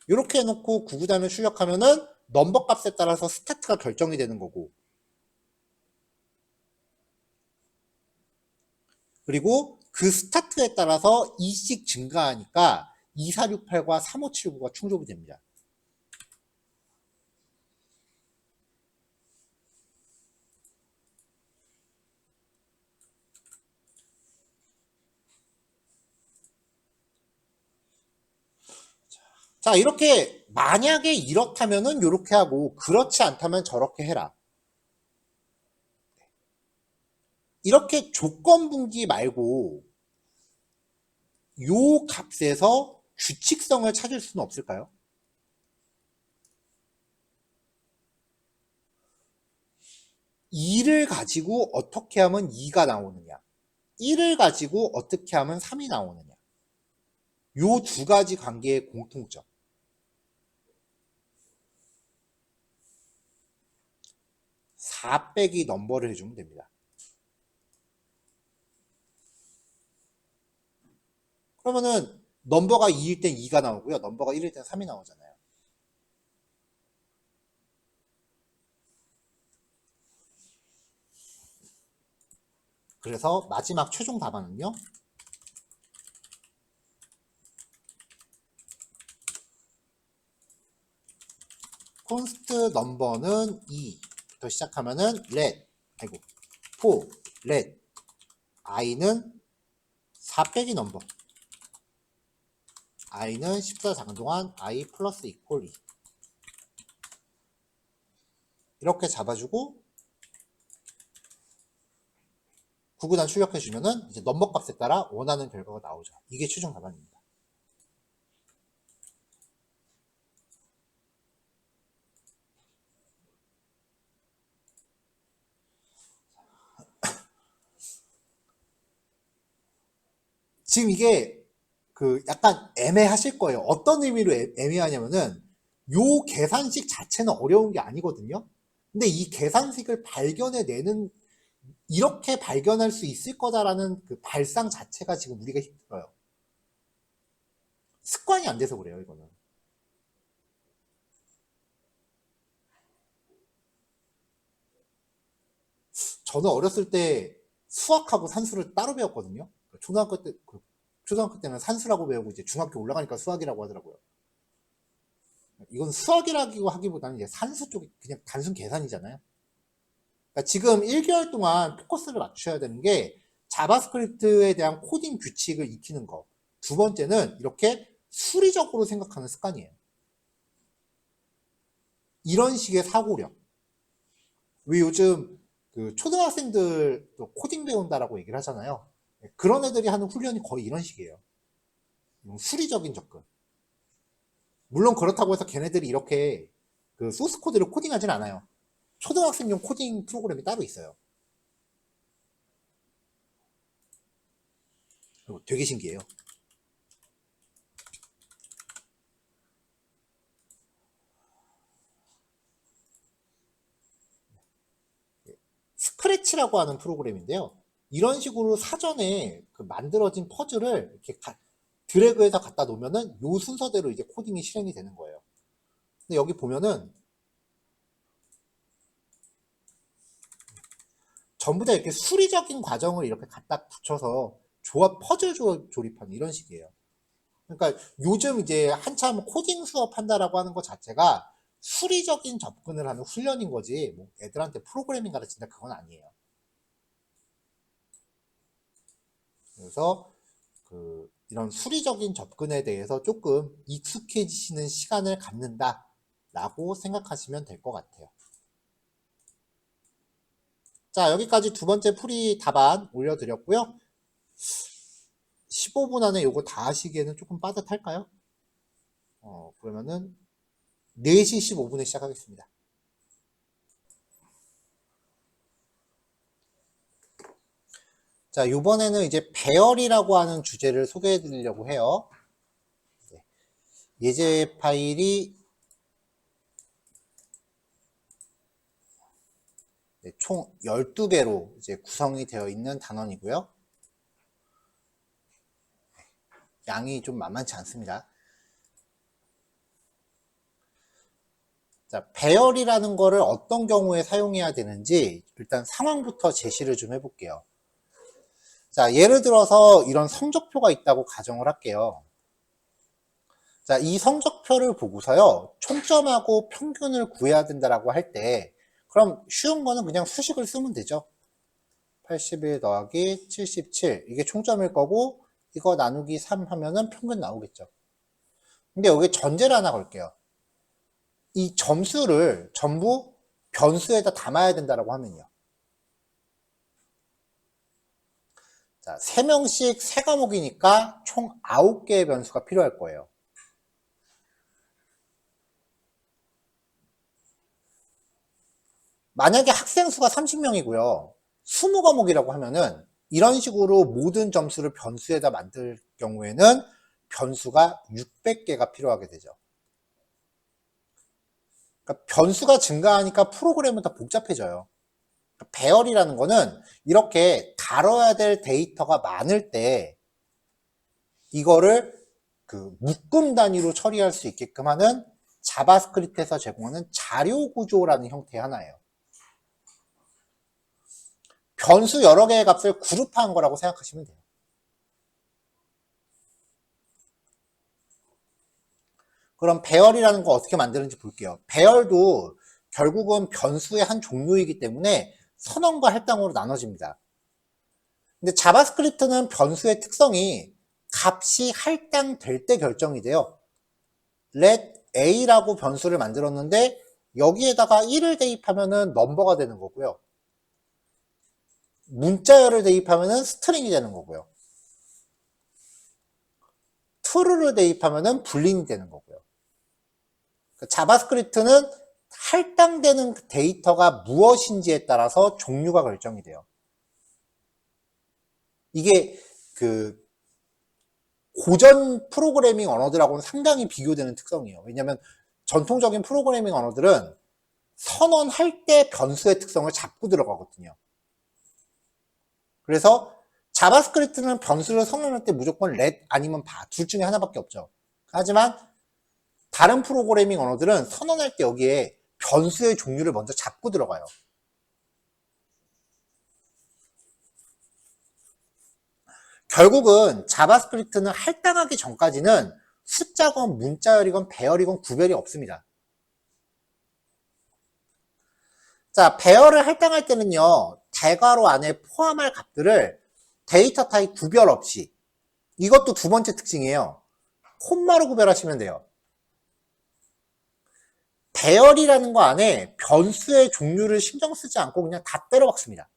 이렇게 해놓고 9구단을 출력하면은 넘버 값에 따라서 스타트가 결정이 되는 거고, 그리고 그 스타트에 따라서 2씩 증가하니까 2468과 3579가 충족이 됩니다. 자, 이렇게 만약에 이렇다면은 이렇게 하고 그렇지 않다면 저렇게 해라. 이렇게 조건 분기 말고 요 값에서 규칙성을 찾을 수는 없을까요? (2를) 가지고 어떻게 하면 2가 나오느냐, (1을) 가지고 어떻게 하면 3이 나오느냐, 요 두 가지 관계의 공통점. 4 빼기 넘버를 해주면 됩니다. 그러면은 넘버가 2일 땐 2가 나오고요. 넘버가 1일 땐 3이 나오잖아요. 그래서 마지막 최종 답안은요. const 넘버는 2부터 시작하면은 let, for, let, i는 4 빼기 넘버, i는 10보다 작은 동안 i 플러스 이퀄 2 이렇게 잡아주고 9구단 출력해주면은 이제 넘버 값에 따라 원하는 결과가 나오죠. 이게 최종 답안입니다. 지금 이게 그 약간 애매하실 거예요. 어떤 의미로 애매하냐면은 요 계산식 자체는 어려운 게 아니거든요. 근데 이 계산식을 발견해내는, 이렇게 발견할 수 있을 거다라는 그 발상 자체가 지금 우리가 힘들어요. 습관이 안 돼서 그래요, 이거는. 저는 어렸을 때 수학하고 산수를 따로 배웠거든요. 초등학교 때는 산수라고 배우고 이제 중학교 올라가니까 수학이라고 하더라고요. 이건 수학이라고 하기보다는 이제 산수 쪽이 그냥 단순 계산이잖아요. 그러니까 지금 1개월 동안 포커스를 맞춰야 되는 게 자바스크립트에 대한 코딩 규칙을 익히는 거. 두 번째는 이렇게 수리적으로 생각하는 습관이에요. 이런 식의 사고력. 왜 요즘 그 초등학생들 코딩 배운다라고 얘기를 하잖아요. 그런 애들이 하는 훈련이 거의 이런 식이에요. 수리적인 접근. 물론 그렇다고 해서 걔네들이 이렇게 그 소스 코드를 코딩하진 않아요. 초등학생용 코딩 프로그램이 따로 있어요. 되게 신기해요. 스크래치라고 하는 프로그램인데요. 이런 식으로 사전에 그 만들어진 퍼즐을 이렇게 드래그해서 갖다 놓으면은 요 순서대로 이제 코딩이 실행이 되는 거예요. 근데 여기 보면은 전부 다 이렇게 수리적인 과정을 이렇게 갖다 붙여서 퍼즐 조립하는 이런 식이에요. 그러니까 요즘 이제 한참 코딩 수업 한다라고 하는 것 자체가 수리적인 접근을 하는 훈련인 거지, 뭐 애들한테 프로그래밍 가르친다 그건 아니에요. 그래서 이런 수리적인 접근에 대해서 조금 익숙해지시는 시간을 갖는다 라고 생각하시면 될 것 같아요. 자, 여기까지 두 번째 풀이 답안 올려드렸고요. 15분 안에 요거 다 하시기에는 조금 빠듯할까요? 그러면은 4시 15분에 시작하겠습니다. 자, 이번에는 이제 배열이라고 하는 주제를 소개해 드리려고 해요. 예제 파일이 총 12개로 이제 구성이 되어 있는 단원이고요. 양이 좀 만만치 않습니다. 자, 배열이라는 거를 어떤 경우에 사용해야 되는지 일단 상황부터 제시를 좀 해볼게요. 자, 예를 들어서 이런 성적표가 있다고 가정을 할게요. 자, 이 성적표를 보고서요, 총점하고 평균을 구해야 된다라고 할 때, 그럼 쉬운 거는 그냥 수식을 쓰면 되죠. 81 더하기 77. 이게 총점일 거고, 이거 나누기 3 하면은 평균 나오겠죠. 근데 여기 전제를 하나 걸게요. 이 점수를 전부 변수에다 담아야 된다라고 하면요. 자, 3명씩 3과목이니까 총 9개의 변수가 필요할 거예요. 만약에 학생 수가 30명이고요. 20과목이라고 하면은 이런 식으로 모든 점수를 변수에다 만들 경우에는 변수가 600개가 필요하게 되죠. 그러니까 변수가 증가하니까 프로그램은 더 복잡해져요. 그러니까 배열이라는 거는 이렇게 다뤄야 될 데이터가 많을 때 이거를 그 묶음 단위로 처리할 수 있게끔 하는 자바스크립트에서 제공하는 자료 구조라는 형태의 하나예요. 변수 여러 개의 값을 그룹화한 거라고 생각하시면 돼요. 그럼 배열이라는 거 어떻게 만드는지 볼게요. 배열도 결국은 변수의 한 종류이기 때문에 선언과 할당으로 나눠집니다. 근데 자바스크립트는 변수의 특성이 값이 할당될 때 결정이 돼요. let a라고 변수를 만들었는데 여기에다가 1을 대입하면은 넘버가 되는 거고요. 문자열을 대입하면은 스트링이 되는 거고요. true를 대입하면은 불링이 되는 거고요. 자바스크립트는 할당되는 데이터가 무엇인지에 따라서 종류가 결정이 돼요. 이게 그 고전 프로그래밍 언어들하고는 상당히 비교되는 특성이에요. 왜냐하면 전통적인 프로그래밍 언어들은 선언할 때 변수의 특성을 잡고 들어가거든요. 그래서 자바스크립트는 변수를 선언할 때 무조건 let 아니면 바 둘 중에 하나밖에 없죠. 하지만 다른 프로그래밍 언어들은 선언할 때 여기에 변수의 종류를 먼저 잡고 들어가요. 결국은 자바스크립트는 할당하기 전까지는 숫자건 문자열이건 배열이건 구별이 없습니다. 자, 배열을 할당할 때는요, 대괄호 안에 포함할 값들을 데이터 타입 구별 없이, 이것도 두 번째 특징이에요. 콤마로 구별하시면 돼요. 배열이라는 거 안에 변수의 종류를 신경 쓰지 않고 그냥 다 때려박습니다.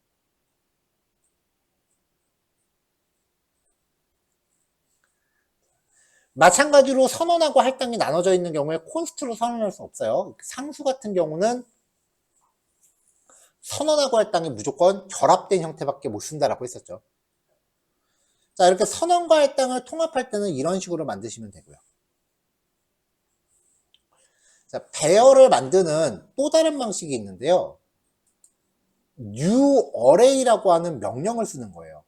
마찬가지로 선언하고 할당이 나눠져 있는 경우에 콘스트로 선언할 수 없어요. 상수 같은 경우는 선언하고 할당이 무조건 결합된 형태밖에 못 쓴다라고 했었죠. 자, 이렇게 선언과 할당을 통합할 때는 이런 식으로 만드시면 되고요. 자, 배열을 만드는 또 다른 방식이 있는데요. new array라고 하는 명령을 쓰는 거예요.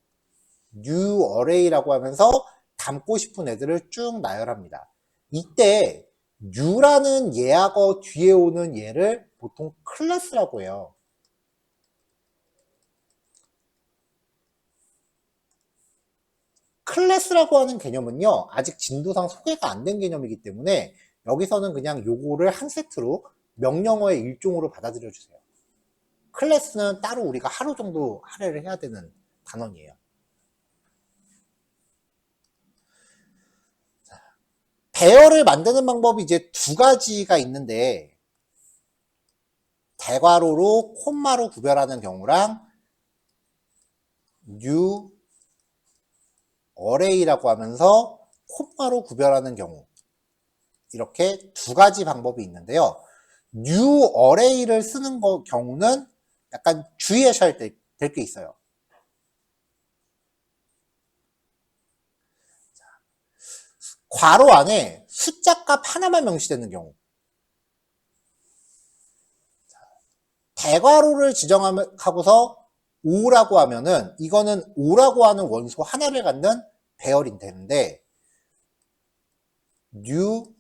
new array라고 하면서 담고 싶은 애들을 쭉 나열합니다. 이때 new라는 예하고 뒤에 오는 얘를 보통 클래스라고 해요. 클래스라고 하는 개념은요, 아직 진도상 소개가 안 된 개념이기 때문에 여기서는 그냥 요거를 한 세트로 명령어의 일종으로 받아들여 주세요. 클래스는 따로 우리가 하루 정도 할애를 해야 되는 단원이에요. 배열을 만드는 방법이 이제 두 가지가 있는데, 대괄호로 콤마로 구별하는 경우랑 new array라고 하면서 콤마로 구별하는 경우, 이렇게 두 가지 방법이 있는데요. new array를 쓰는 경우는 약간 주의하셔야 될 게 있어요. 괄호 안에 숫자 값 하나만 명시되는 경우, 대괄호를 지정하고서 5라고 하면은 이거는 5라고 하는 원소 하나를 갖는 배열이 되는데, new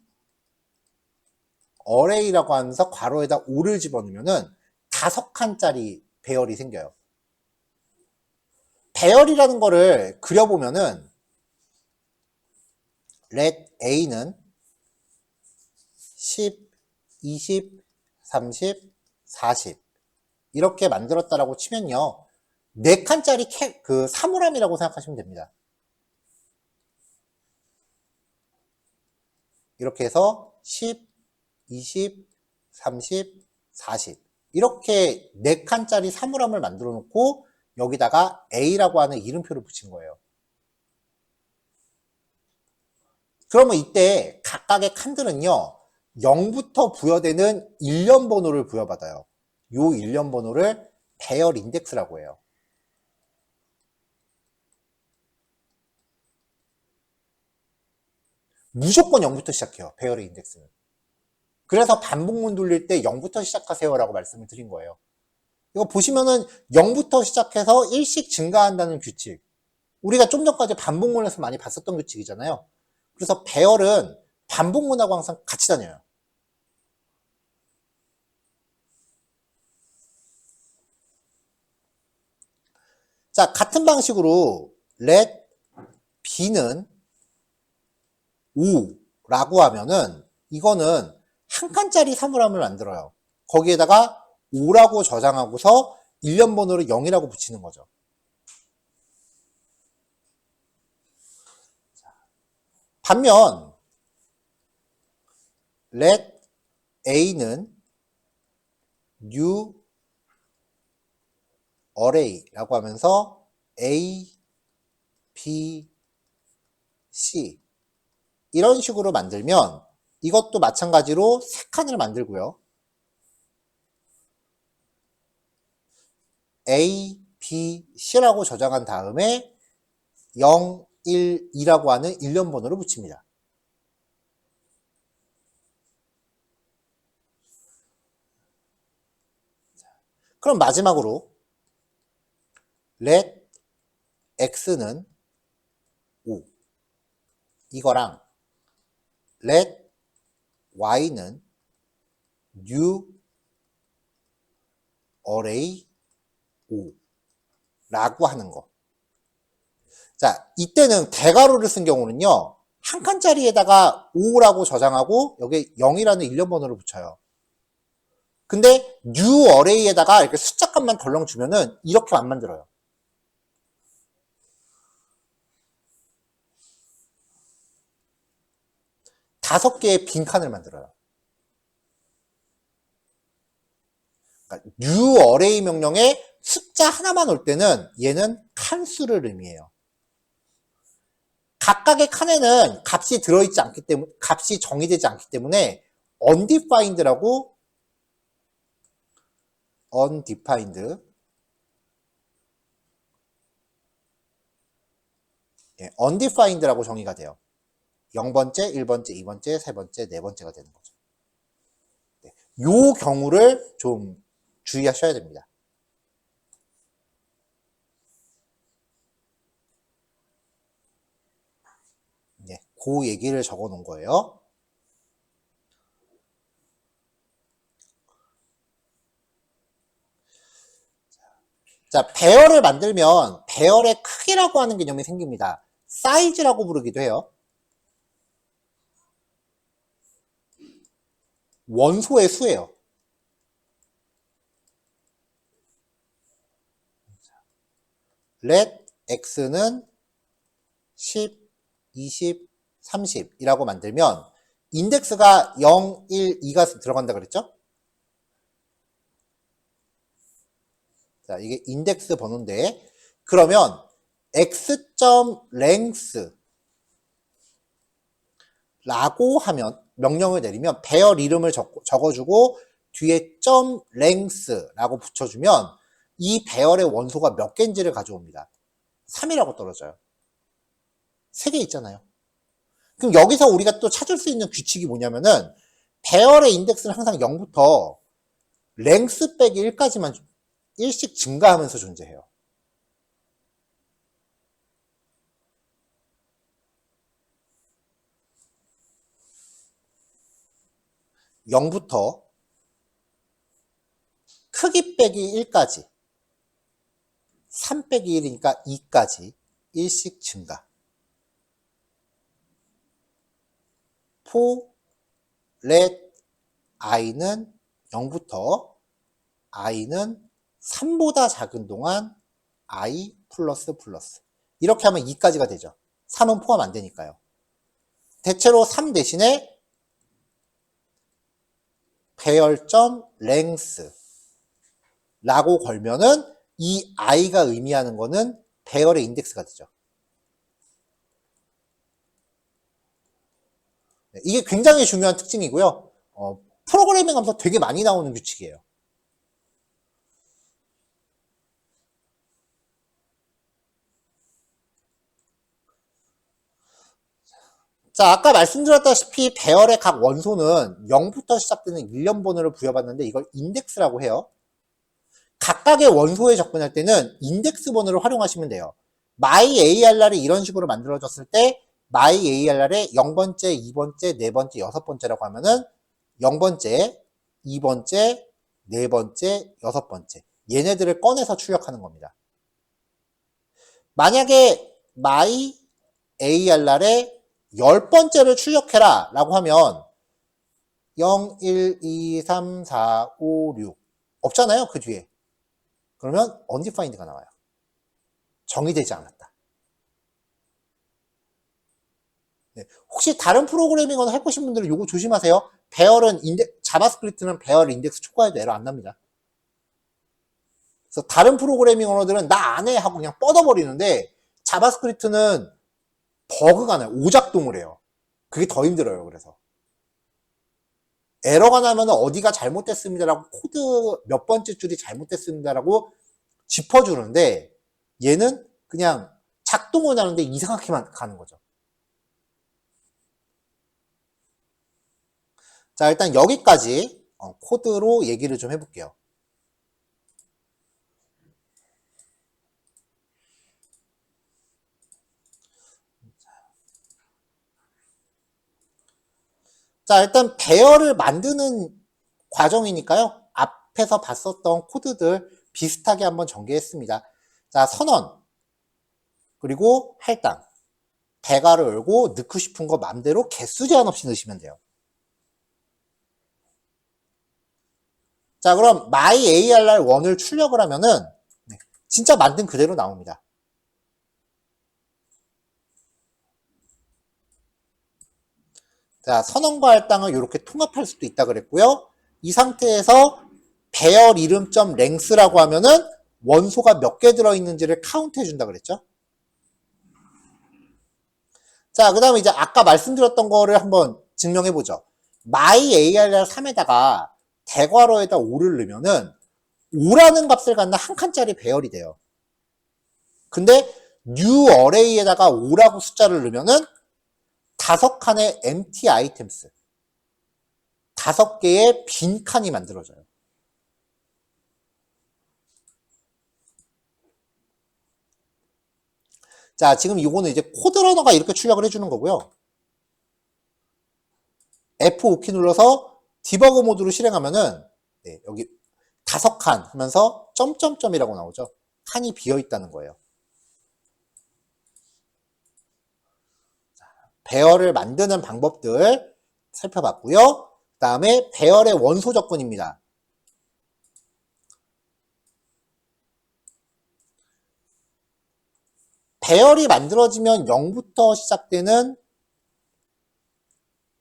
array라고 하면서 괄호에다 5를 집어넣으면은 5칸짜리 배열이 생겨요. 배열이라는 거를 그려보면은 let a는 10, 20, 30, 40 이렇게 만들었다라고 치면요, 4칸짜리 그 사물함이라고 생각하시면 됩니다. 이렇게 해서 10, 20, 30, 40 이렇게 4칸짜리 사물함을 만들어 놓고 여기다가 A라고 하는 이름표를 붙인 거예요. 그러면 이때 각각의 칸들은요, 0부터 부여되는 일련 번호를 부여받아요. 요 일련 번호를 배열 인덱스라고 해요. 무조건 0부터 시작해요, 배열의 인덱스는. 그래서 반복문 돌릴 때 0부터 시작하세요 라고 말씀을 드린 거예요. 이거 보시면은 0부터 시작해서 1씩 증가한다는 규칙, 우리가 좀 전까지 반복문에서 많이 봤었던 규칙이잖아요. 그래서 배열은 반복문하고 항상 같이 다녀요. 자, 같은 방식으로 let b는 5라고 하면은 이거는 한 칸짜리 사물함을 만들어요. 거기에다가 5라고 저장하고서 일련 번호를 0이라고 붙이는 거죠. 반면 let a는 new array라고 하면서 a, b, c 이런 식으로 만들면 이것도 마찬가지로 3칸을 만들고요. A, B, C라고 저장한 다음에 0, 1, 2라고 하는 일련 번호를 붙입니다. 그럼 마지막으로 let x는 5 이거랑 let y는 new array 5 라고 하는 거. 자, 이때는 대괄호를 쓴 경우는요, 한 칸짜리에다가 5라고 저장하고 여기 0이라는 일련 번호를 붙여요. 근데 new array에다가 이렇게 숫자 값만 덜렁 주면은 이렇게 안 만들어요. 다섯 개의 빈칸을 만들어요. 그러니까 new array 명령에 숫자 하나만 올 때는 얘는 칸수를 의미해요. 각각의 칸에는 값이 들어있지 않기 때문에, 값이 정의되지 않기 때문에 undefined라고, undefined라고 정의가 돼요. 0번째, 1번째, 2번째, 3번째, 4번째가 되는 거죠. 요 경우를 좀 주의하셔야 됩니다. 네, 그 얘기를 적어 놓은 거예요. 자, 배열을 만들면 배열의 크기라고 하는 개념이 생깁니다. 사이즈라고 부르기도 해요. 원소의 수예요. let x는 10, 20, 30이라고 만들면 인덱스가 0, 1, 2가 들어간다 그랬죠? 자, 이게 인덱스 번호인데, 그러면 x.length 라고 하면, 명령을 내리면 배열 이름을 적어주고 뒤에 .length 라고 붙여주면 이 배열의 원소가 몇 개인지를 가져옵니다. 3이라고 떨어져요. 3개 있잖아요. 그럼 여기서 우리가 또 찾을 수 있는 규칙이 뭐냐면은 배열의 인덱스는 항상 0부터 length 빼기 1까지만 1씩 증가하면서 존재해요. (0부터) 크기 빼기 1까지 3 빼기 1이니까 2까지 1씩 증가. for let i는 0부터 i는 3보다 작은 동안 i 플러스 플러스. 이렇게 하면 2까지가 되죠. 3은 포함 안 되니까요. 대체로 3 대신에 배열점 length 라고 걸면은 이 i가 의미하는 거는 배열의 인덱스가 되죠. 이게 굉장히 중요한 특징이고요. 프로그래밍 하면서 되게 많이 나오는 규칙이에요. 자, 아까 말씀드렸다시피 배열의 각 원소는 0부터 시작되는 일련 번호를 부여받는데 이걸 인덱스라고 해요. 각각의 원소에 접근할 때는 인덱스 번호를 활용하시면 돼요. myARR이 이런 식으로 만들어졌을 때 myARR의 0번째, 2번째, 4번째, 6번째라고 하면은 0번째, 2번째, 4번째, 6번째 얘네들을 꺼내서 출력하는 겁니다. 만약에 myARR의 10번째를 출력해라 라고 하면 0, 1, 2, 3, 4, 5, 6 없잖아요, 그 뒤에. 그러면 undefined가 나와요. 정의되지 않았다. 네. 혹시 다른 프로그래밍 언어 해보신 분들은 이거 조심하세요. 배열은 자바스크립트는 배열 인덱스 초과해도 에러 안 납니다. 그래서 다른 프로그래밍 언어들은 나 안 해 하고 그냥 뻗어버리는데 자바스크립트는 버그가 나요. 오작동을 해요. 그게 더 힘들어요. 그래서 에러가 나면 어디가 잘못됐습니다라고 코드 몇 번째 줄이 잘못됐습니다라고 짚어주는데 얘는 그냥 작동을 하는데 이상하게만 가는 거죠. 자, 일단 여기까지 코드로 얘기를 좀 해볼게요. 자, 일단 배열을 만드는 과정이니까요. 앞에서 봤었던 코드들 비슷하게 한번 전개했습니다. 자, 선언, 그리고 할당, 배가를 열고 넣고 싶은 거 맘대로 개수 제한 없이 넣으시면 돼요. 자, 그럼 myARR1을 출력을 하면은 진짜 만든 그대로 나옵니다. 자, 선언과 할당을 이렇게 통합할 수도 있다 그랬고요. 이 상태에서 배열 이름.랭스라고 하면은 원소가 몇 개 들어있는지를 카운트 해준다 그랬죠? 자, 그 다음에 이제 아까 말씀드렸던 거를 한번 증명해보죠. myARR3에다가 대괄호에다 5를 넣으면은 5라는 값을 갖는 한 칸짜리 배열이 돼요. 근데 new array에다가 5라고 숫자를 넣으면은 5칸의 empty items, 5개의 빈 칸이 만들어져요. 자, 지금 이거는 이제 코드러너가 이렇게 출력을 해주는 거고요. F5키 눌러서 디버그 모드로 실행하면은 네, 여기 5칸 하면서 점점점이라고 나오죠. 칸이 비어 있다는 거예요. 자, 배열을 만드는 방법들 살펴봤고요. 그 다음에 배열의 원소 접근입니다. 배열이 만들어지면 0부터 시작되는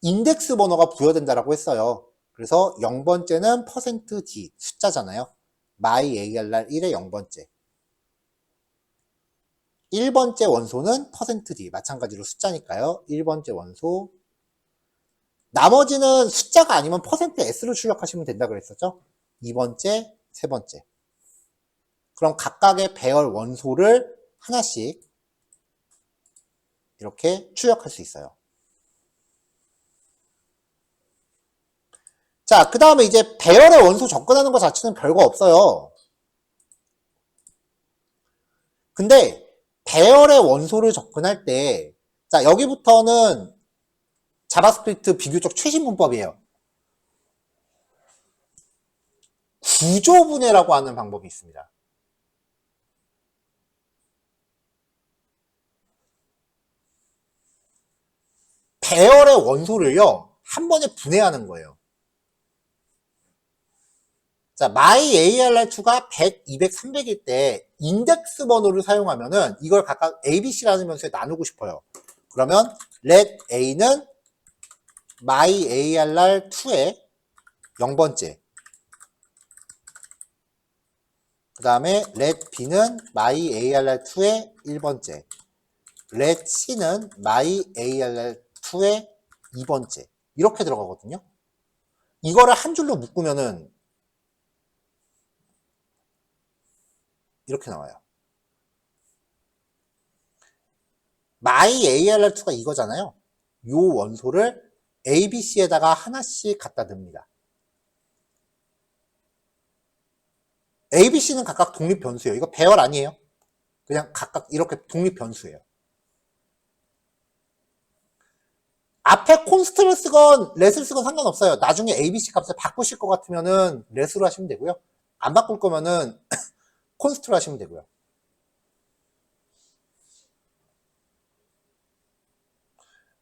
인덱스 번호가 부여된다라고 했어요. 그래서 0번째는 %d 숫자잖아요. myARR 1의 0번째. 1번째 원소는 %d 마찬가지로 숫자니까요. 1번째 원소. 나머지는 숫자가 아니면 %s로 출력하시면 된다 그랬었죠. 2번째, 3번째. 그럼 각각의 배열 원소를 하나씩 이렇게 출력할 수 있어요. 자, 그 다음에 이제 배열의 원소 접근하는 것 자체는 별거 없어요. 근데 배열의 원소를 접근할 때, 자, 여기부터는 자바스크립트 비교적 최신 문법이에요. 구조분해라고 하는 방법이 있습니다. 배열의 원소를요, 한 번에 분해하는 거예요. 자, myARR2가 100, 200, 300일 때 인덱스 번호를 사용하면은 이걸 각각 ABC라는 변수에 나누고 싶어요. 그러면 let A는 myARR2의 0번째. 그 다음에 let B는 myARR2의 1번째. let C는 myARR2의 2번째. 이렇게 들어가거든요. 이거를 한 줄로 묶으면은 이렇게 나와요. myARR2가 이거잖아요. 요 원소를 ABC에다가 하나씩 갖다 듭니다. ABC는 각각 독립 변수예요. 이거 배열 아니에요. 그냥 각각 이렇게 독립 변수예요. 앞에 콘스트를 쓰건 렛을 쓰건 상관없어요. 나중에 ABC 값을 바꾸실 것 같으면은 렛으로 하시면 되고요. 안 바꿀 거면은 콘스트로 하시면 되고요.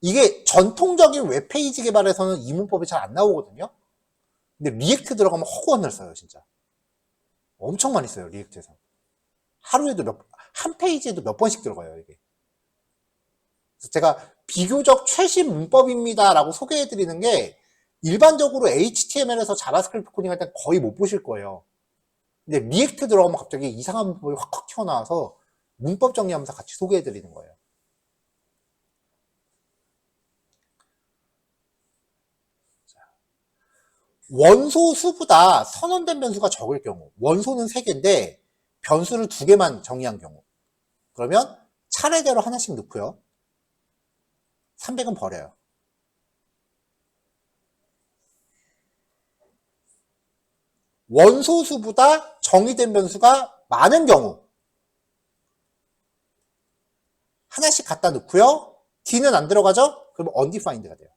이게 전통적인 웹페이지 개발에서는 이 문법이 잘 안 나오거든요. 근데 리액트 들어가면 허구한날 써요, 진짜. 엄청 많이 써요, 리액트에서. 하루에도 한 페이지에도 몇 번씩 들어가요, 이게. 그래서 제가 비교적 최신 문법입니다 라고 소개해 드리는 게 일반적으로 HTML에서 자바스크립트 코딩 할 때 거의 못 보실 거예요. 근데 리액트 들어가면 갑자기 이상한 문법이 확 튀어나와서 문법 정리하면서 같이 소개해 드리는 거예요. 원소 수보다 선언된 변수가 적을 경우, 원소는 3개인데 변수를 2개만 정의한 경우, 그러면 차례대로 하나씩 넣고요. 300은 버려요. 원소 수보다 정의된 변수가 많은 경우 하나씩 갖다 넣고요. D는 안 들어가죠? 그러면 undefined가 돼요.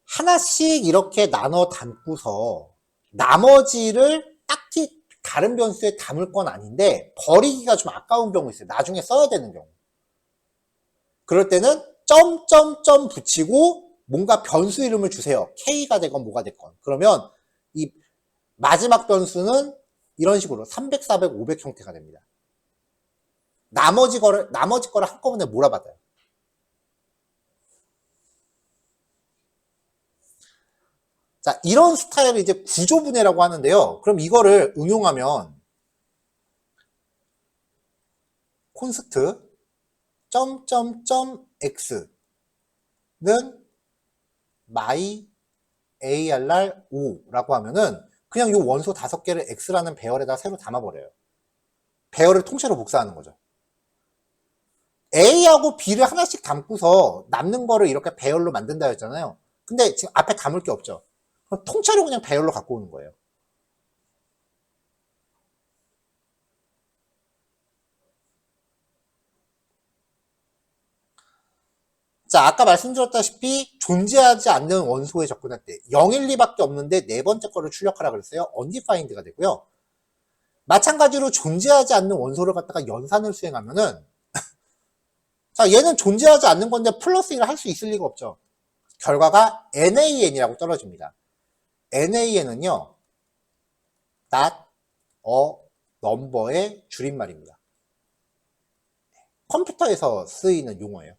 하나씩 이렇게 나눠 담고서 나머지를 딱히 다른 변수에 담을 건 아닌데 버리기가 좀 아까운 경우 있어요. 나중에 써야 되는 경우. 그럴 때는 점점점 붙이고 뭔가 변수 이름을 주세요. K가 되건 뭐가 됐건. 그러면 이 마지막 변수는 이런 식으로 300, 400, 500 형태가 됩니다. 나머지 거를 한꺼번에 몰아받아요. 자, 이런 스타일을 이제 구조분해라고 하는데요. 그럼 이거를 응용하면 콘스트 x는 my arr 5라고 하면은 그냥 이 원소 5개를 x라는 배열에다 새로 담아버려요. 배열을 통째로 복사하는 거죠. a하고 b를 하나씩 담고서 남는 거를 이렇게 배열로 만든다 했잖아요. 근데 지금 앞에 담을 게 없죠. 그럼 통째로 그냥 배열로 갖고 오는 거예요. 자, 아까 말씀드렸다시피 존재하지 않는 원소에 접근할 때 0, 1, 2밖에 없는데 네 번째 거를 출력하라 그랬어요. undefined가 되고요. 마찬가지로 존재하지 않는 원소를 갖다가 연산을 수행하면은 자, 얘는 존재하지 않는 건데 플러스 1을 할 수 있을 리가 없죠. 결과가 nan이라고 떨어집니다. nan은요 not a number의 줄임말입니다. 컴퓨터에서 쓰이는 용어예요.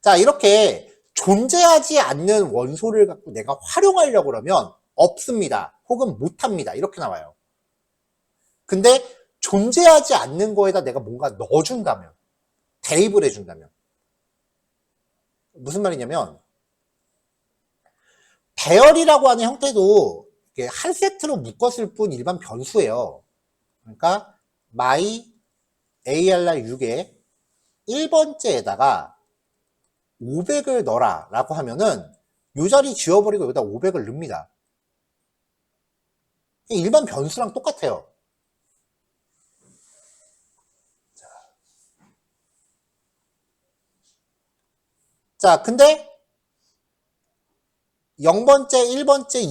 자, 이렇게 존재하지 않는 원소를 갖고 내가 활용하려고 그러면 없습니다. 혹은 못합니다. 이렇게 나와요. 근데 존재하지 않는 거에다 내가 뭔가 넣어준다면, 대입을 해준다면 무슨 말이냐면 배열이라고 하는 형태도 한 세트로 묶었을 뿐 일반 변수예요. 그러니까 my arr6에 1번째에다가 500을 넣어라 라고 하면은 요 자리 지워버리고 여기다 500을 넣습니다. 일반 변수랑 똑같아요. 자, 근데 0번째, 1번째,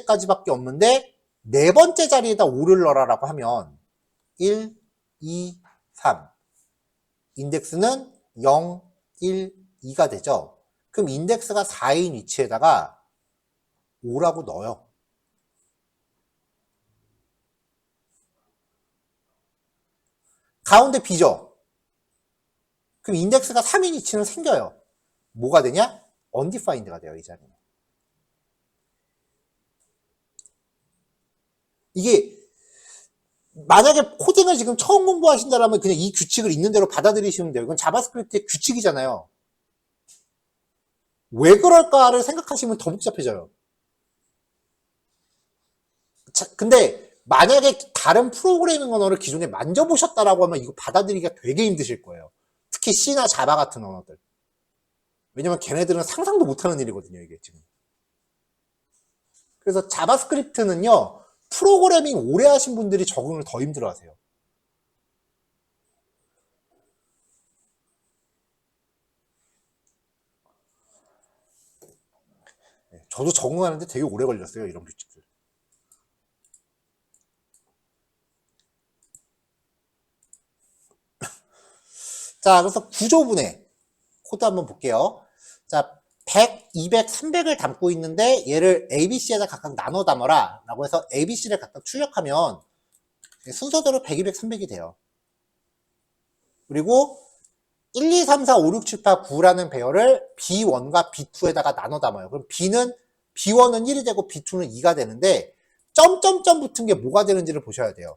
2번째까지밖에 없는데 네 번째 자리에다 5를 넣어라 라고 하면 1, 2, 3 인덱스는 0, 1, 2가 되죠. 그럼 인덱스가 4인 위치에다가 5라고 넣어요. 가운데 B죠. 그럼 인덱스가 3인 위치는 생겨요. 뭐가 되냐? undefined가 돼요, 이 자리는. 이게 만약에 코딩을 지금 처음 공부하신다면 그냥 이 규칙을 있는 대로 받아들이시면 돼요. 이건 자바스크립트의 규칙이잖아요. 왜 그럴까를 생각하시면 더 복잡해져요. 자, 근데 만약에 다른 프로그래밍 언어를 기존에 만져보셨다라고 하면 이거 받아들이기가 되게 힘드실 거예요. 특히 C나 자바 같은 언어들. 왜냐면 걔네들은 상상도 못하는 일이거든요, 이게 지금. 그래서 자바스크립트는요, 프로그래밍 오래 하신 분들이 적응을 더 힘들어 하세요. 저도 적응하는데 되게 오래 걸렸어요, 이런 규칙들. 자, 그래서 구조분해 코드 한번 볼게요. 자, 100, 200, 300을 담고 있는데 얘를 ABC에다 각각 나눠 담아라 라고 해서 ABC를 각각 출력하면 순서대로 100, 200, 300이 돼요. 그리고 1, 2, 3, 4, 5, 6, 7, 8, 9라는 배열을 B1과 B2에다가 나눠 담아요. 그럼 B1은 1이 되고 B2는 2가 되는데 점점점 붙은 게 뭐가 되는지를 보셔야 돼요.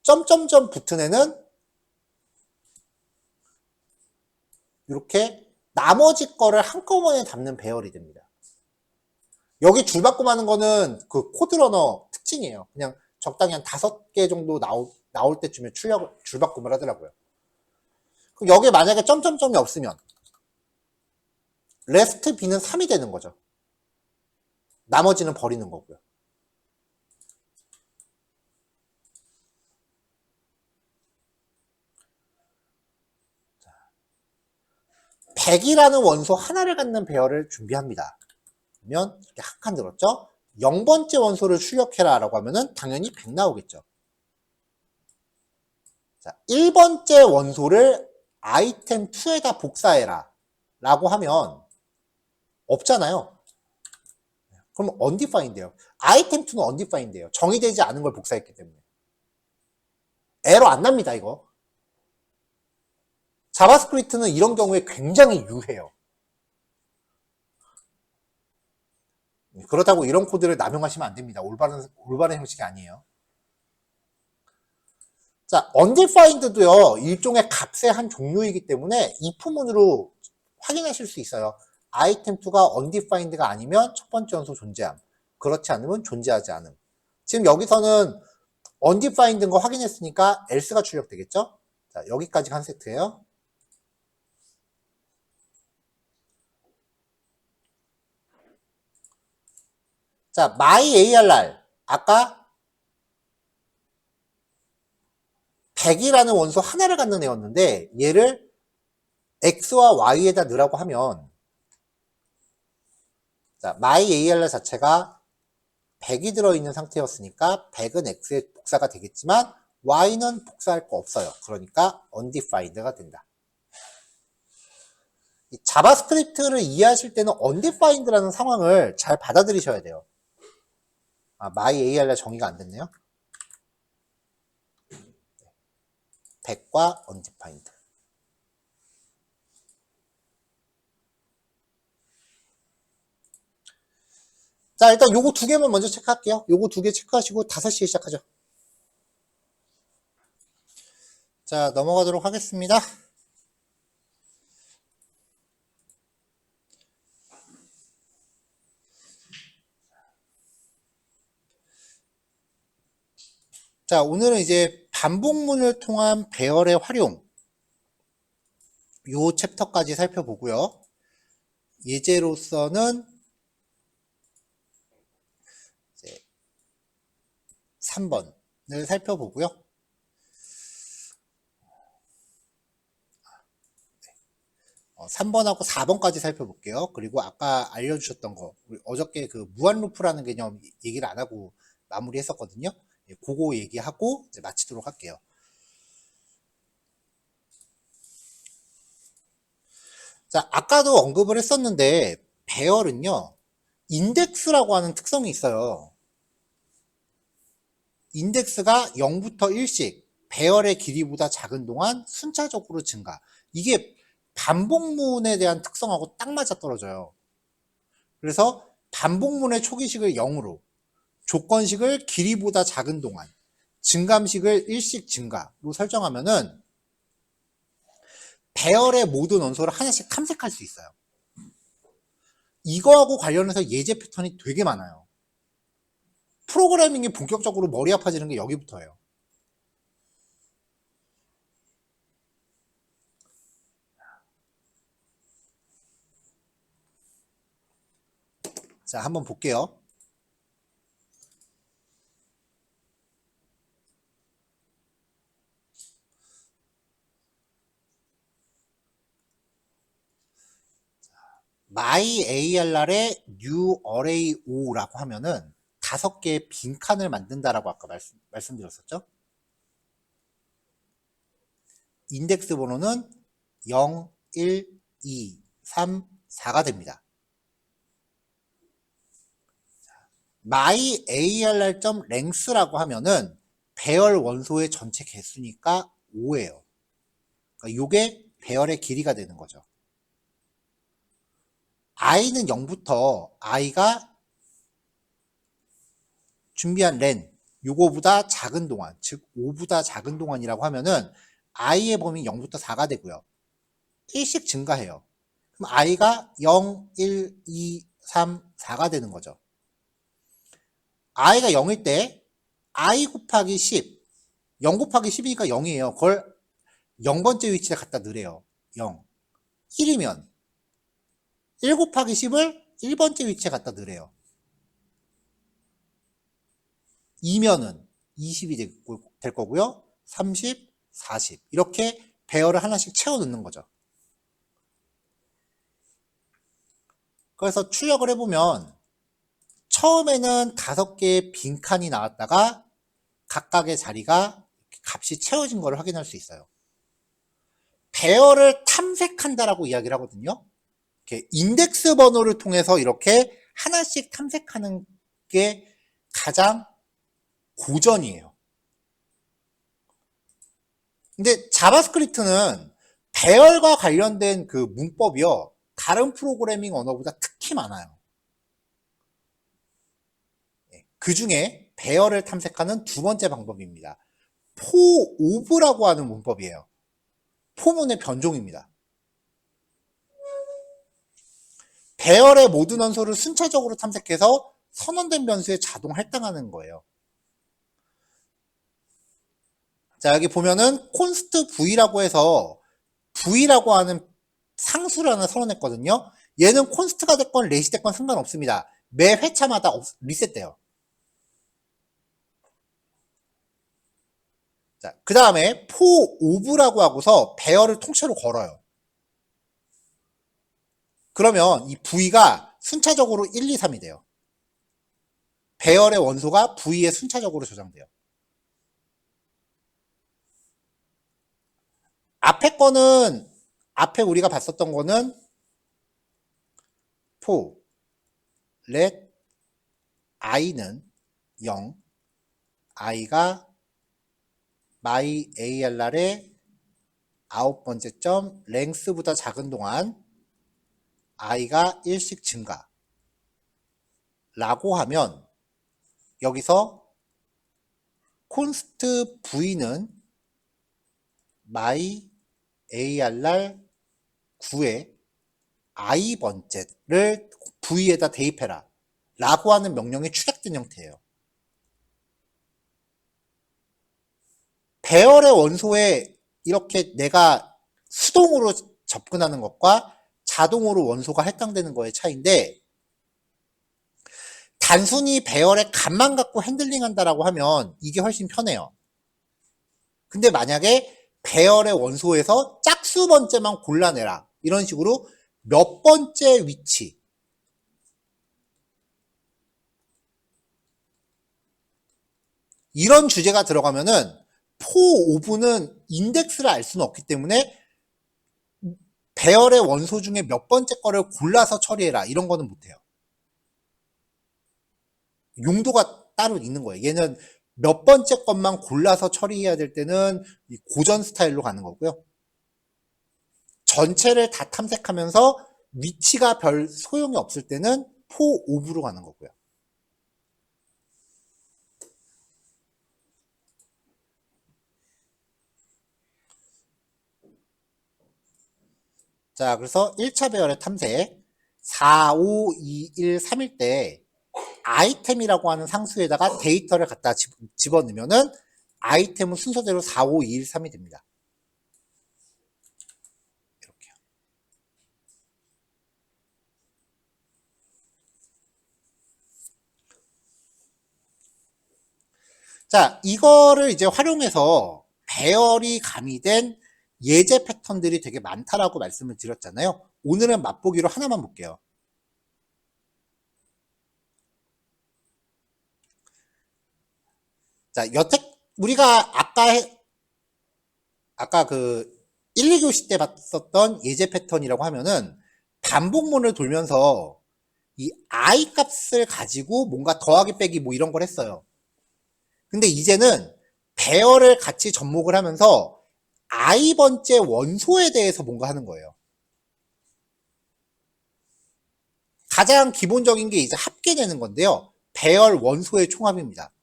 점점점 붙은 애는 이렇게 나머지 거를 한꺼번에 담는 배열이 됩니다. 여기 줄바꿈 하는 거는 그 코드러너 특징이에요. 그냥 적당히 한 5개 정도 나올 때쯤에 줄바꿈을 하더라고요. 그럼 여기에 만약에 점점점이 없으면 레스트 B는 3이 되는 거죠. 나머지는 버리는 거고요. 100이라는 원소 하나를 갖는 배열을 준비합니다. 그러면 이렇게 한 칸 들었죠? 0번째 원소를 출력해라 라고 하면은 당연히 100 나오겠죠. 자, 1번째 원소를 아이템 2에다 복사해라 라고 하면 없잖아요. 그럼 undefined예요. item2는 undefined예요. 정의되지 않은 걸 복사했기 때문에. 에러 안 납니다, 이거. 자바스크립트는 이런 경우에 굉장히 유해요. 그렇다고 이런 코드를 남용하시면 안 됩니다. 올바른 형식이 아니에요. 자, undefined도요, 일종의 값의 한 종류이기 때문에 if문으로 확인하실 수 있어요. item2가 undefined가 아니면 첫 번째 연소 존재함. 그렇지 않으면 존재하지 않음. 지금 여기서는 undefined인 거 확인했으니까 else가 출력되겠죠? 자, 여기까지 한 세트예요. 자, myarr. 아까 100이라는 원소 하나를 갖는 애였는데 얘를 x와 y에다 넣으라고 하면, 자, myarr 자체가 100이 들어있는 상태였으니까 100은 x의 복사가 되겠지만 y는 복사할 거 없어요. 그러니까 undefined가 된다. 이 자바스크립트를 이해하실 때는 undefined라는 상황을 잘 받아들이셔야 돼요. 아, myarr 정의가 안 됐네요. 100과 undefined. 자, 일단 요거 두 개만 먼저 체크할게요. 요거 두 개 체크하시고 5시에 시작하죠. 자, 넘어가도록 하겠습니다. 자, 오늘은 이제 반복문을 통한 배열의 활용, 요 챕터까지 살펴보고요. 예제로서는 이제 3번을 살펴보고요. 3번하고 4번까지 살펴볼게요. 그리고 아까 알려주셨던 거, 어저께 그 무한루프라는 개념 얘기를 안 하고 마무리했었거든요. 그거 얘기하고 이제 마치도록 할게요. 자, 아까도 언급을 했었는데 배열은요, 인덱스라고 하는 특성이 있어요. 인덱스가 0부터 1씩 배열의 길이보다 작은 동안 순차적으로 증가. 이게 반복문에 대한 특성하고 딱 맞아떨어져요. 그래서 반복문의 초기식을 0으로, 조건식을 길이보다 작은 동안, 증감식을 1씩 증가로 설정하면은 배열의 모든 원소를 하나씩 탐색할 수 있어요. 이거하고 관련해서 예제 패턴이 되게 많아요. 프로그래밍이 본격적으로 머리 아파지는 게 여기부터예요. 자, 한번 볼게요. myarr의 new array 5라고 하면은 5개의 빈칸을 만든다라고 아까 말씀드렸었죠? 인덱스 번호는 0, 1, 2, 3, 4가 됩니다. myarr.length라고 하면은 배열 원소의 전체 개수니까 5예요. 그러니까 요게 배열의 길이가 되는 거죠. i는 0부터 i가 준비한 len, 요거보다 작은 동안, 즉 5보다 작은 동안이라고 하면은 i의 범위 0부터 4가 되고요. 1씩 증가해요. 그럼 i가 0, 1, 2, 3, 4가 되는 거죠. i가 0일 때 i 곱하기 10, 0 곱하기 10이니까 0이에요. 그걸 0번째 위치에 갖다 넣으래요. 0. 1이면 1 곱하기 10을 1번째 위치에 갖다 넣으래요. 2면은 20이 될 거고요. 30, 40 이렇게 배열을 하나씩 채워 넣는 거죠. 그래서 출력을 해보면 처음에는 5개의 빈칸이 나왔다가 각각의 자리가 값이 채워진 걸 확인할 수 있어요. 배열을 탐색한다라고 이야기를 하거든요. 이렇게 인덱스 번호를 통해서 이렇게 하나씩 탐색하는 게 가장 고전이에요. 근데 자바스크립트는 배열과 관련된 그 문법이요, 다른 프로그래밍 언어보다 특히 많아요. 그 중에 배열을 탐색하는 두 번째 방법입니다. 포오브라고 하는 문법이에요. 포문의 변종입니다. 배열의 모든 원소를 순차적으로 탐색해서 선언된 변수에 자동 할당하는 거예요. 자, 여기 보면은 const v라고 해서 v라고 하는 상수를 하나 선언했거든요. 얘는 const가 됐건 렛이 됐건 상관없습니다. 매 회차마다 리셋돼요. 자, 그 다음에 forof라고 하고서 배열을 통째로 걸어요. 그러면 이 v가 순차적으로 1, 2, 3이 돼요. 배열의 원소가 v에 순차적으로 저장돼요. 앞에 우리가 봤었던 거는 for, let i는 0, i가 myarr의 9번째 점 length보다 작은 동안 i가 1씩 증가 라고 하면, 여기서 const v는 myarr 9의 i번째를 v에다 대입해라 라고 하는 명령이 출력된 형태예요. 배열의 원소에 이렇게 내가 수동으로 접근하는 것과 자동으로 원소가 할당되는 거의 차이인데, 단순히 배열의 값만 갖고 핸들링 한다라고 하면 이게 훨씬 편해요. 근데 만약에 배열의 원소에서 짝수 번째만 골라내라, 이런 식으로 몇 번째 위치, 이런 주제가 들어가면은 포오브는 인덱스를 알 수는 없기 때문에 배열의 원소 중에 몇 번째 거를 골라서 처리해라, 이런 거는 못해요. 용도가 따로 있는 거예요. 얘는 몇 번째 것만 골라서 처리해야 될 때는 고전 스타일로 가는 거고요. 전체를 다 탐색하면서 위치가 별 소용이 없을 때는 포오브로 가는 거고요. 자, 그래서 1차 배열의 탐색 4, 5, 2, 1, 3일 때 아이템이라고 하는 상수에다가 데이터를 갖다 집어넣으면은 아이템은 순서대로 4, 5, 2, 1, 3이 됩니다. 이렇게요. 자, 이거를 이제 활용해서 배열이 가미된 예제 패턴들이 되게 많다라고 말씀을 드렸잖아요. 오늘은 맛보기로 하나만 볼게요. 자, 우리가 아까 그 1, 2교시 때 봤었던 예제 패턴이라고 하면은 반복문을 돌면서 이 i 값을 가지고 뭔가 더하기 빼기 뭐 이런 걸 했어요. 근데 이제는 배열을 같이 접목을 하면서 i번째 원소에 대해서 뭔가 하는 거예요. 가장 기본적인 게 이제 합계되는 건데요. 배열 원소의 총합입니다.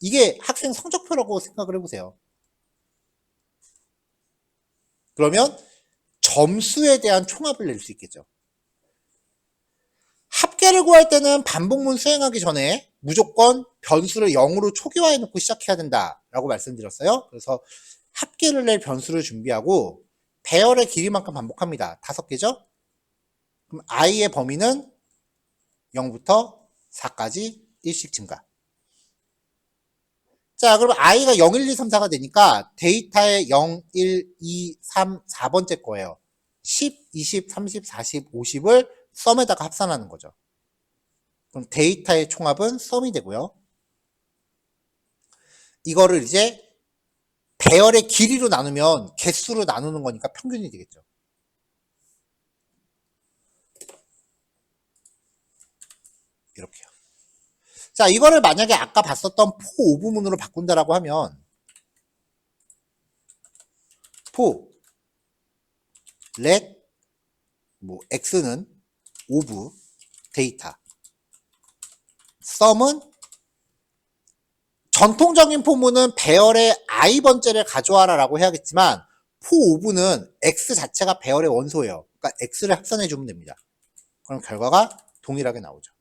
이게 학생 성적표라고 생각을 해보세요. 그러면 점수에 대한 총합을 낼 수 있겠죠. 합계를 구할 때는 반복문 수행하기 전에 무조건 변수를 0으로 초기화해 놓고 시작해야 된다라고 말씀드렸어요. 그래서 합계를 낼 변수를 준비하고 배열의 길이만큼 반복합니다. 5개죠? 그럼 i의 범위는 0부터 4까지 1씩 증가. 자, 그럼 i가 0, 1, 2, 3, 4가 되니까 데이터의 0, 1, 2, 3, 4번째 거예요. 10, 20, 30, 40, 50을 썸에다가 합산하는 거죠. 그럼 데이터의 총합은 썸이 되고요. 이거를 이제 배열의 길이로 나누면 개수로 나누는 거니까 평균이 되겠죠. 이렇게요. 자, 이거를 만약에 아까 봤었던 for of문으로 바꾼다라고 하면 for let 뭐 x는 of 데이터 sum은 전통적인 포문은 배열의 i번째를 가져와라 라고 해야겠지만 for of는 x 자체가 배열의 원소예요. 그러니까 x를 합산해 주면 됩니다. 그럼 결과가 동일하게 나오죠.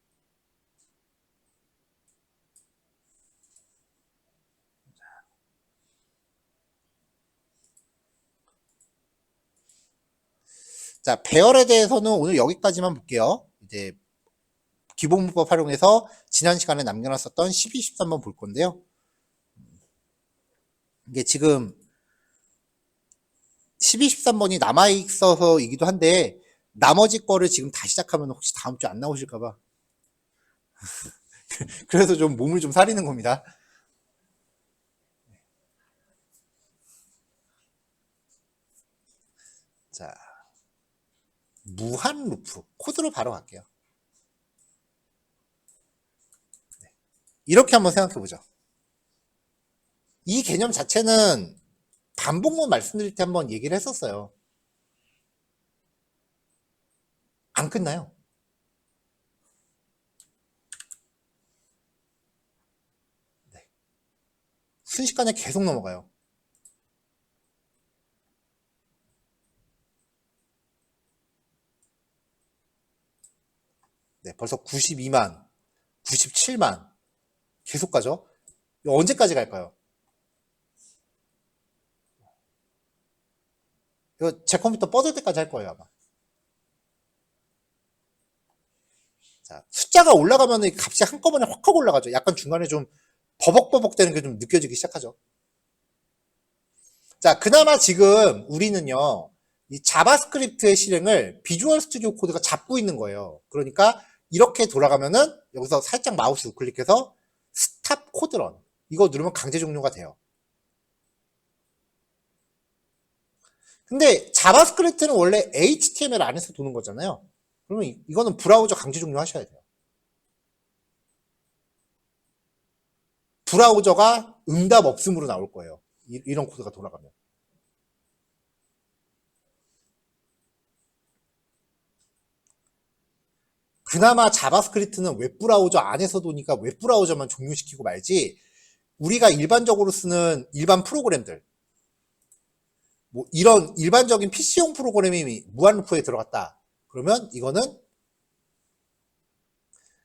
자, 배열에 대해서는 오늘 여기까지만 볼게요. 이제 기본 문법 활용해서 지난 시간에 남겨놨었던 12, 13번 볼 건데요. 이게 지금 12, 13번이 남아있어서이기도 한데 나머지 거를 지금 다시 시작하면 혹시 다음 주 안 나오실까봐 그래서 좀 몸을 좀 사리는 겁니다. 자, 무한 루프 코드로 바로 갈게요. 이렇게 한번 생각해 보죠. 이 개념 자체는 반복문 말씀드릴 때 한번 얘기를 했었어요. 안 끝나요. 네. 순식간에 계속 넘어가요. 네, 벌써 92만, 97만 계속 가죠. 이거 언제까지 갈까요? 이거 제 컴퓨터 뻗을 때까지 할 거예요, 아마. 자, 숫자가 올라가면 값이 한꺼번에 확 하고 올라가죠. 약간 중간에 좀 버벅버벅 되는 게 좀 느껴지기 시작하죠. 자, 그나마 지금 우리는요, 이 자바스크립트의 실행을 비주얼 스튜디오 코드가 잡고 있는 거예요. 그러니까 이렇게 돌아가면은 여기서 살짝 마우스 우클릭해서 스탑 코드런 이거 누르면 강제 종료가 돼요. 근데 자바스크립트는 원래 HTML 안에서 도는 거잖아요. 그러면 이거는 브라우저 강제 종료 하셔야 돼요. 브라우저가 응답 없음으로 나올 거예요. 이런 코드가 돌아가면. 그나마 자바스크립트는 웹브라우저 안에서 도니까 웹브라우저만 종료시키고 말지 우리가 일반적으로 쓰는 일반 프로그램들 뭐 이런 일반적인 PC용 프로그램이 무한루프에 들어갔다. 그러면 이거는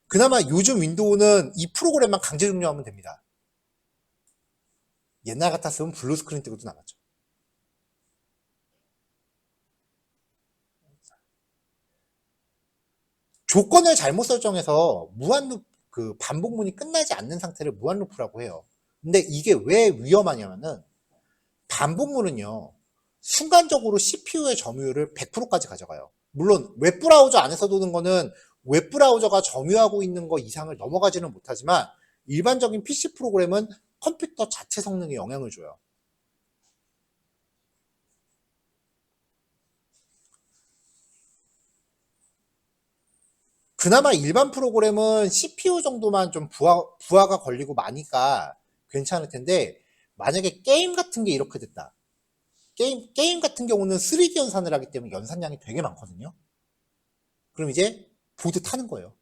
그나마 요즘 윈도우는 이 프로그램만 강제 종료하면 됩니다. 옛날 같았으면 블루 스크린 뜨고도 나갔죠. 조건을 잘못 설정해서 무한루프 그 반복문이 끝나지 않는 상태를 무한루프라고 해요. 근데 이게 왜 위험하냐면은 반복문은요 순간적으로 CPU의 점유율을 100%까지 가져가요. 물론 웹브라우저 안에서 도는 거는 웹브라우저가 점유하고 있는 거 이상을 넘어가지는 못하지만 일반적인 PC 프로그램은 컴퓨터 자체 성능에 영향을 줘요. 그나마 일반 프로그램은 CPU 정도만 좀 부하가 걸리고 마니까 괜찮을 텐데 만약에 게임 같은 게 이렇게 됐다. 게임 같은 경우는 3D 연산을 하기 때문에 연산량이 되게 많거든요. 그럼 이제 보드 타는 거예요.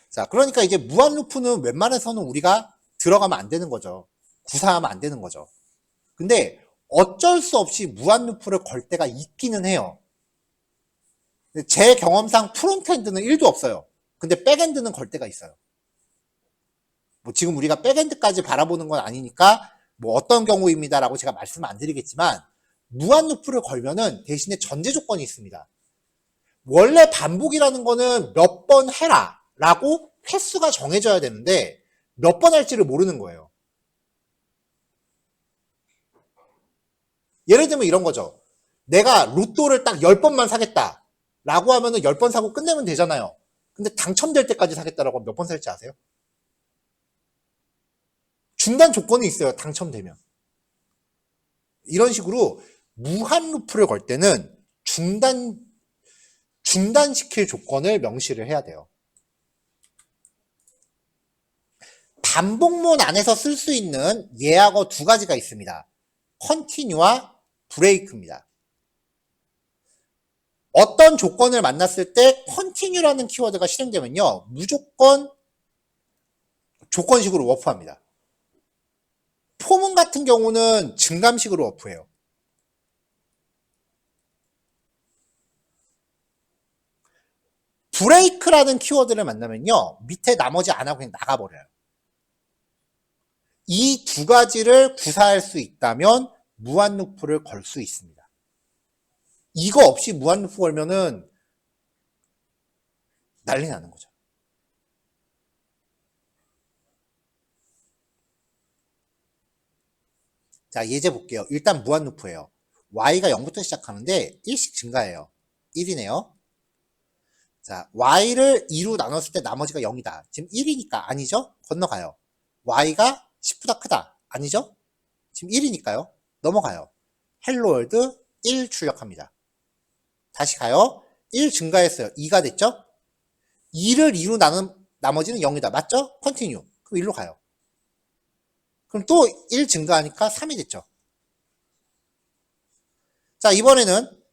자, 그러니까 이제 무한 루프는 웬만해서는 우리가 들어가면 안 되는 거죠. 구사하면 안 되는 거죠. 근데 어쩔 수 없이 무한 루프를 걸 때가 있기는 해요. 제 경험상 프론트엔드는 1도 없어요. 근데 백엔드는 걸 때가 있어요. 뭐 지금 우리가 백엔드까지 바라보는 건 아니니까 뭐 어떤 경우입니다라고 제가 말씀 안 드리겠지만 무한 루프를 걸면은 대신에 전제 조건이 있습니다. 원래 반복이라는 거는 몇 번 해라 라고 횟수가 정해져야 되는데 몇 번 할지를 모르는 거예요. 예를 들면 이런 거죠. 내가 로또를 딱 10번만 사겠다 라고 하면은 10번 사고 끝내면 되잖아요. 근데 당첨될 때까지 사겠다라고 하면 몇 번 살지 아세요? 중단 조건이 있어요. 당첨되면. 이런 식으로 무한 루프를 걸 때는 중단시킬 조건을 명시를 해야 돼요. 반복문 안에서 쓸 수 있는 예약어 두 가지가 있습니다. 컨티뉴와 브레이크입니다. 어떤 조건을 만났을 때 컨티뉴라는 키워드가 실행되면요, 무조건 조건식으로 워프합니다. 포문 같은 경우는 증감식으로 워프해요. 브레이크라는 키워드를 만나면요, 밑에 나머지 안 하고 그냥 나가버려요. 이 두 가지를 구사할 수 있다면 무한 루프를 걸 수 있습니다. 이거 없이 무한 루프 걸면은 난리 나는 거죠. 자, 예제 볼게요. 일단 무한 루프예요. y가 0부터 시작하는데 1씩 증가해요. 1이네요. 자, y를 2로 나눴을 때 나머지가 0이다. 지금 1이니까 아니죠? 건너가요. y가 10보다 크다. 아니죠? 지금 1이니까요. 넘어가요. 헬로 월드 1 출력합니다. 다시 가요. 1 증가했어요. 2가 됐죠? 2를 2로 나눈 나머지는 0이다. 맞죠? 컨티뉴. 그럼 1로 가요. 그럼 또 1 증가하니까 3이 됐죠. 자, 이번에는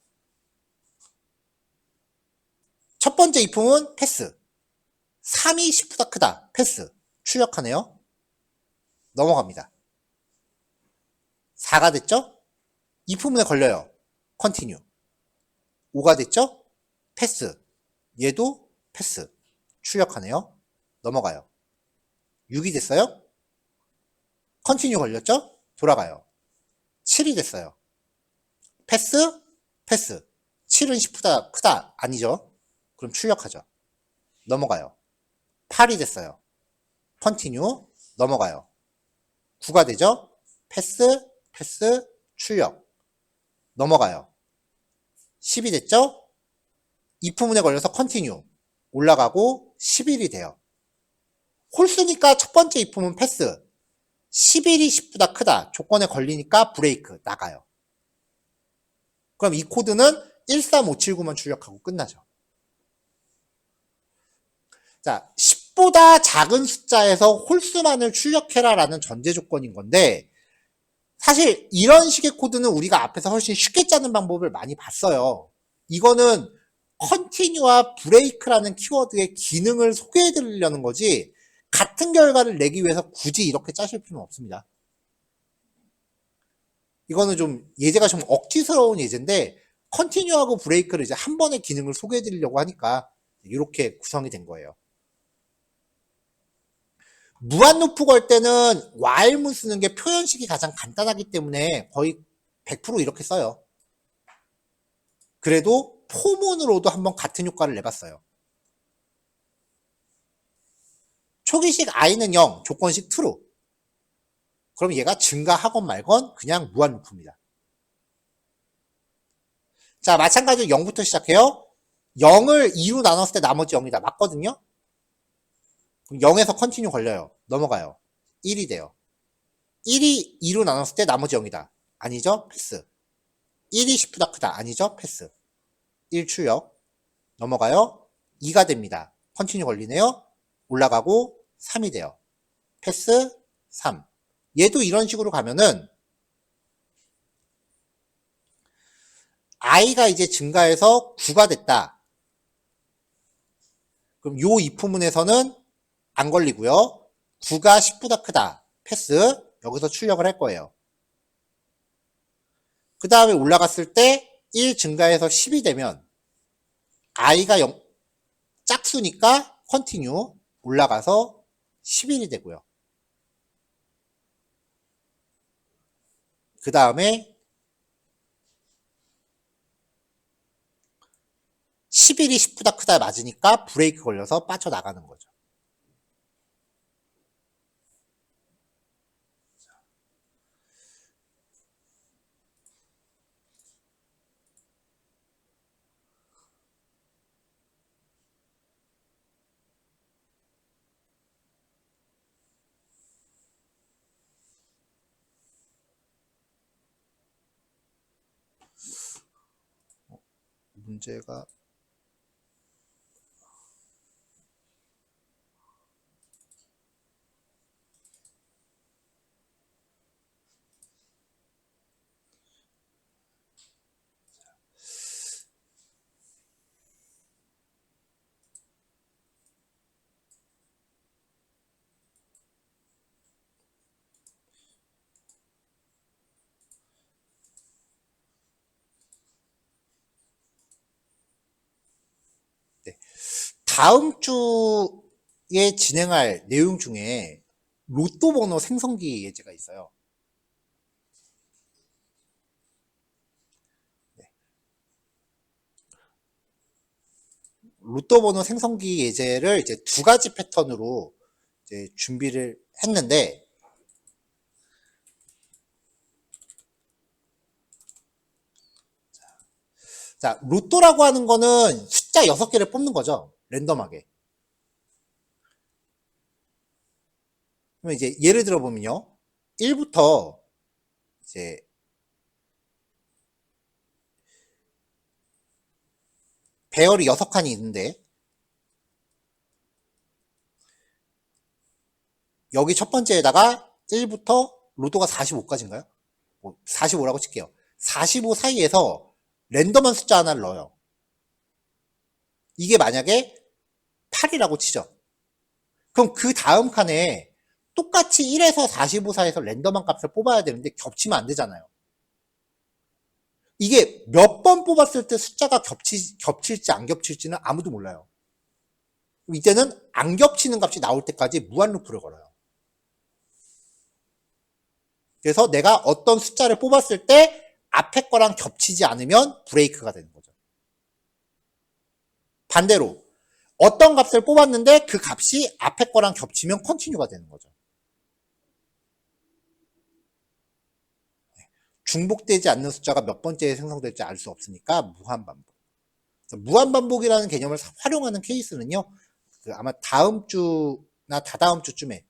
첫 번째 if은 패스. 3이 10보다 크다. 패스. 출력하네요. 넘어갑니다. 4가 됐죠? if문에 걸려요. 컨티뉴. 5가 됐죠? 패스. 얘도 패스. 출력하네요. 넘어가요. 6이 됐어요? 컨티뉴 걸렸죠? 돌아가요. 7이 됐어요. 패스, 패스. 7은 10보다 크다. 아니죠? 그럼 출력하죠. 넘어가요. 8이 됐어요. 컨티뉴, 넘어가요. 9가 되죠? 패스, 패스, 출력. 넘어가요. 10이 됐죠? if문에 걸려서 컨티뉴. 올라가고 11이 돼요. 홀수니까 첫 번째 if문 패스. 11이 10보다 크다. 조건에 걸리니까 브레이크. 나가요. 그럼 이 코드는 13579만 출력하고 끝나죠. 자, 10보다 작은 숫자에서 홀수만을 출력해라 라는 전제 조건인 건데, 사실 이런 식의 코드는 우리가 앞에서 훨씬 쉽게 짜는 방법을 많이 봤어요. 이거는 컨티뉴와 브레이크라는 키워드의 기능을 소개해 드리려는 거지, 같은 결과를 내기 위해서 굳이 이렇게 짜실 필요는 없습니다. 이거는 좀 예제가 좀 억지스러운 예제인데, 컨티뉴하고 브레이크를 이제 한 번의 기능을 소개해 드리려고 하니까 이렇게 구성이 된 거예요. 무한 루프 걸 때는 while문 쓰는 게 표현식이 가장 간단하기 때문에 거의 100% 이렇게 써요. 그래도 포문으로도 한번 같은 효과를 내봤어요. 초기식 i는 0, 조건식 true. 그럼 얘가 증가하건 말건 그냥 무한 루프입니다. 자, 마찬가지로 0부터 시작해요. 0을 2로 나눴을 때 나머지 0이다. 맞거든요? 그럼 0에서 컨티뉴 걸려요. 넘어가요. 1이 돼요. 1이 2로 나눴을 때 나머지 0이다. 아니죠? 패스. 1이 10보다 크다. 아니죠? 패스. 1 출력. 넘어가요. 2가 됩니다. 컨티뉴 걸리네요. 올라가고 3이 돼요. 패스 3. 얘도 이런 식으로 가면은 i가 이제 증가해서 9가 됐다. 그럼 요 if문에서는 안 걸리고요. 9가 10보다 크다. 패스. 여기서 출력을 할 거예요. 그 다음에 올라갔을 때 1 증가해서 10이 되면 i가 짝수니까 컨티뉴 올라가서 11이 되고요. 그 다음에 11이 10보다 크다 맞으니까 브레이크 걸려서 빠져나가는 거죠. 문제가 네. 다음 주에 진행할 내용 중에 로또 번호 생성기 예제가 있어요. 네. 로또 번호 생성기 예제를 이제 두 가지 패턴으로 이제 준비를 했는데, 자, 로또라고 하는 거는 숫자 6개를 뽑는 거죠. 랜덤하게. 그러면 이제 예를 들어 보면요. 1부터 이제 배열이 6칸이 있는데, 여기 첫 번째에다가 1부터 로또가 45까지인가요? 45라고 칠게요. 45 사이에서 랜덤한 숫자 하나를 넣어요. 이게 만약에 8이라고 치죠. 그럼 그 다음 칸에 똑같이 1에서 45 사이에서 랜덤한 값을 뽑아야 되는데 겹치면 안 되잖아요. 이게 몇 번 뽑았을 때 숫자가 겹칠지 안 겹칠지는 아무도 몰라요. 이때는 안 겹치는 값이 나올 때까지 무한 루프를 걸어요. 그래서 내가 어떤 숫자를 뽑았을 때 앞에 거랑 겹치지 않으면 브레이크가 되는 거죠. 반대로 어떤 값을 뽑았는데 그 값이 앞에 거랑 겹치면 컨티뉴가 되는 거죠. 중복되지 않는 숫자가 몇 번째에 생성될지 알 수 없으니까 무한반복. 무한반복이라는 개념을 활용하는 케이스는요, 아마 다음 주나 다다음 주쯤에,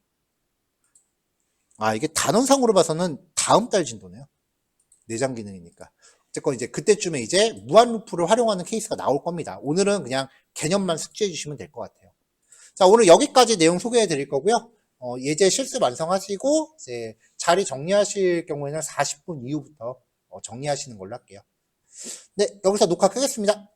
이게 단원상으로 봐서는 다음 달 진도네요. 내장 기능이니까. 어쨌건 이제 그때쯤에 이제 무한 루프를 활용하는 케이스가 나올 겁니다. 오늘은 그냥 개념만 숙지해 주시면 될 것 같아요. 자, 오늘 여기까지 내용 소개해 드릴 거고요. 예제 실습 완성하시고 이제 자리 정리하실 경우에는 40분 이후부터 정리하시는 걸로 할게요. 네, 여기서 녹화 끄겠습니다.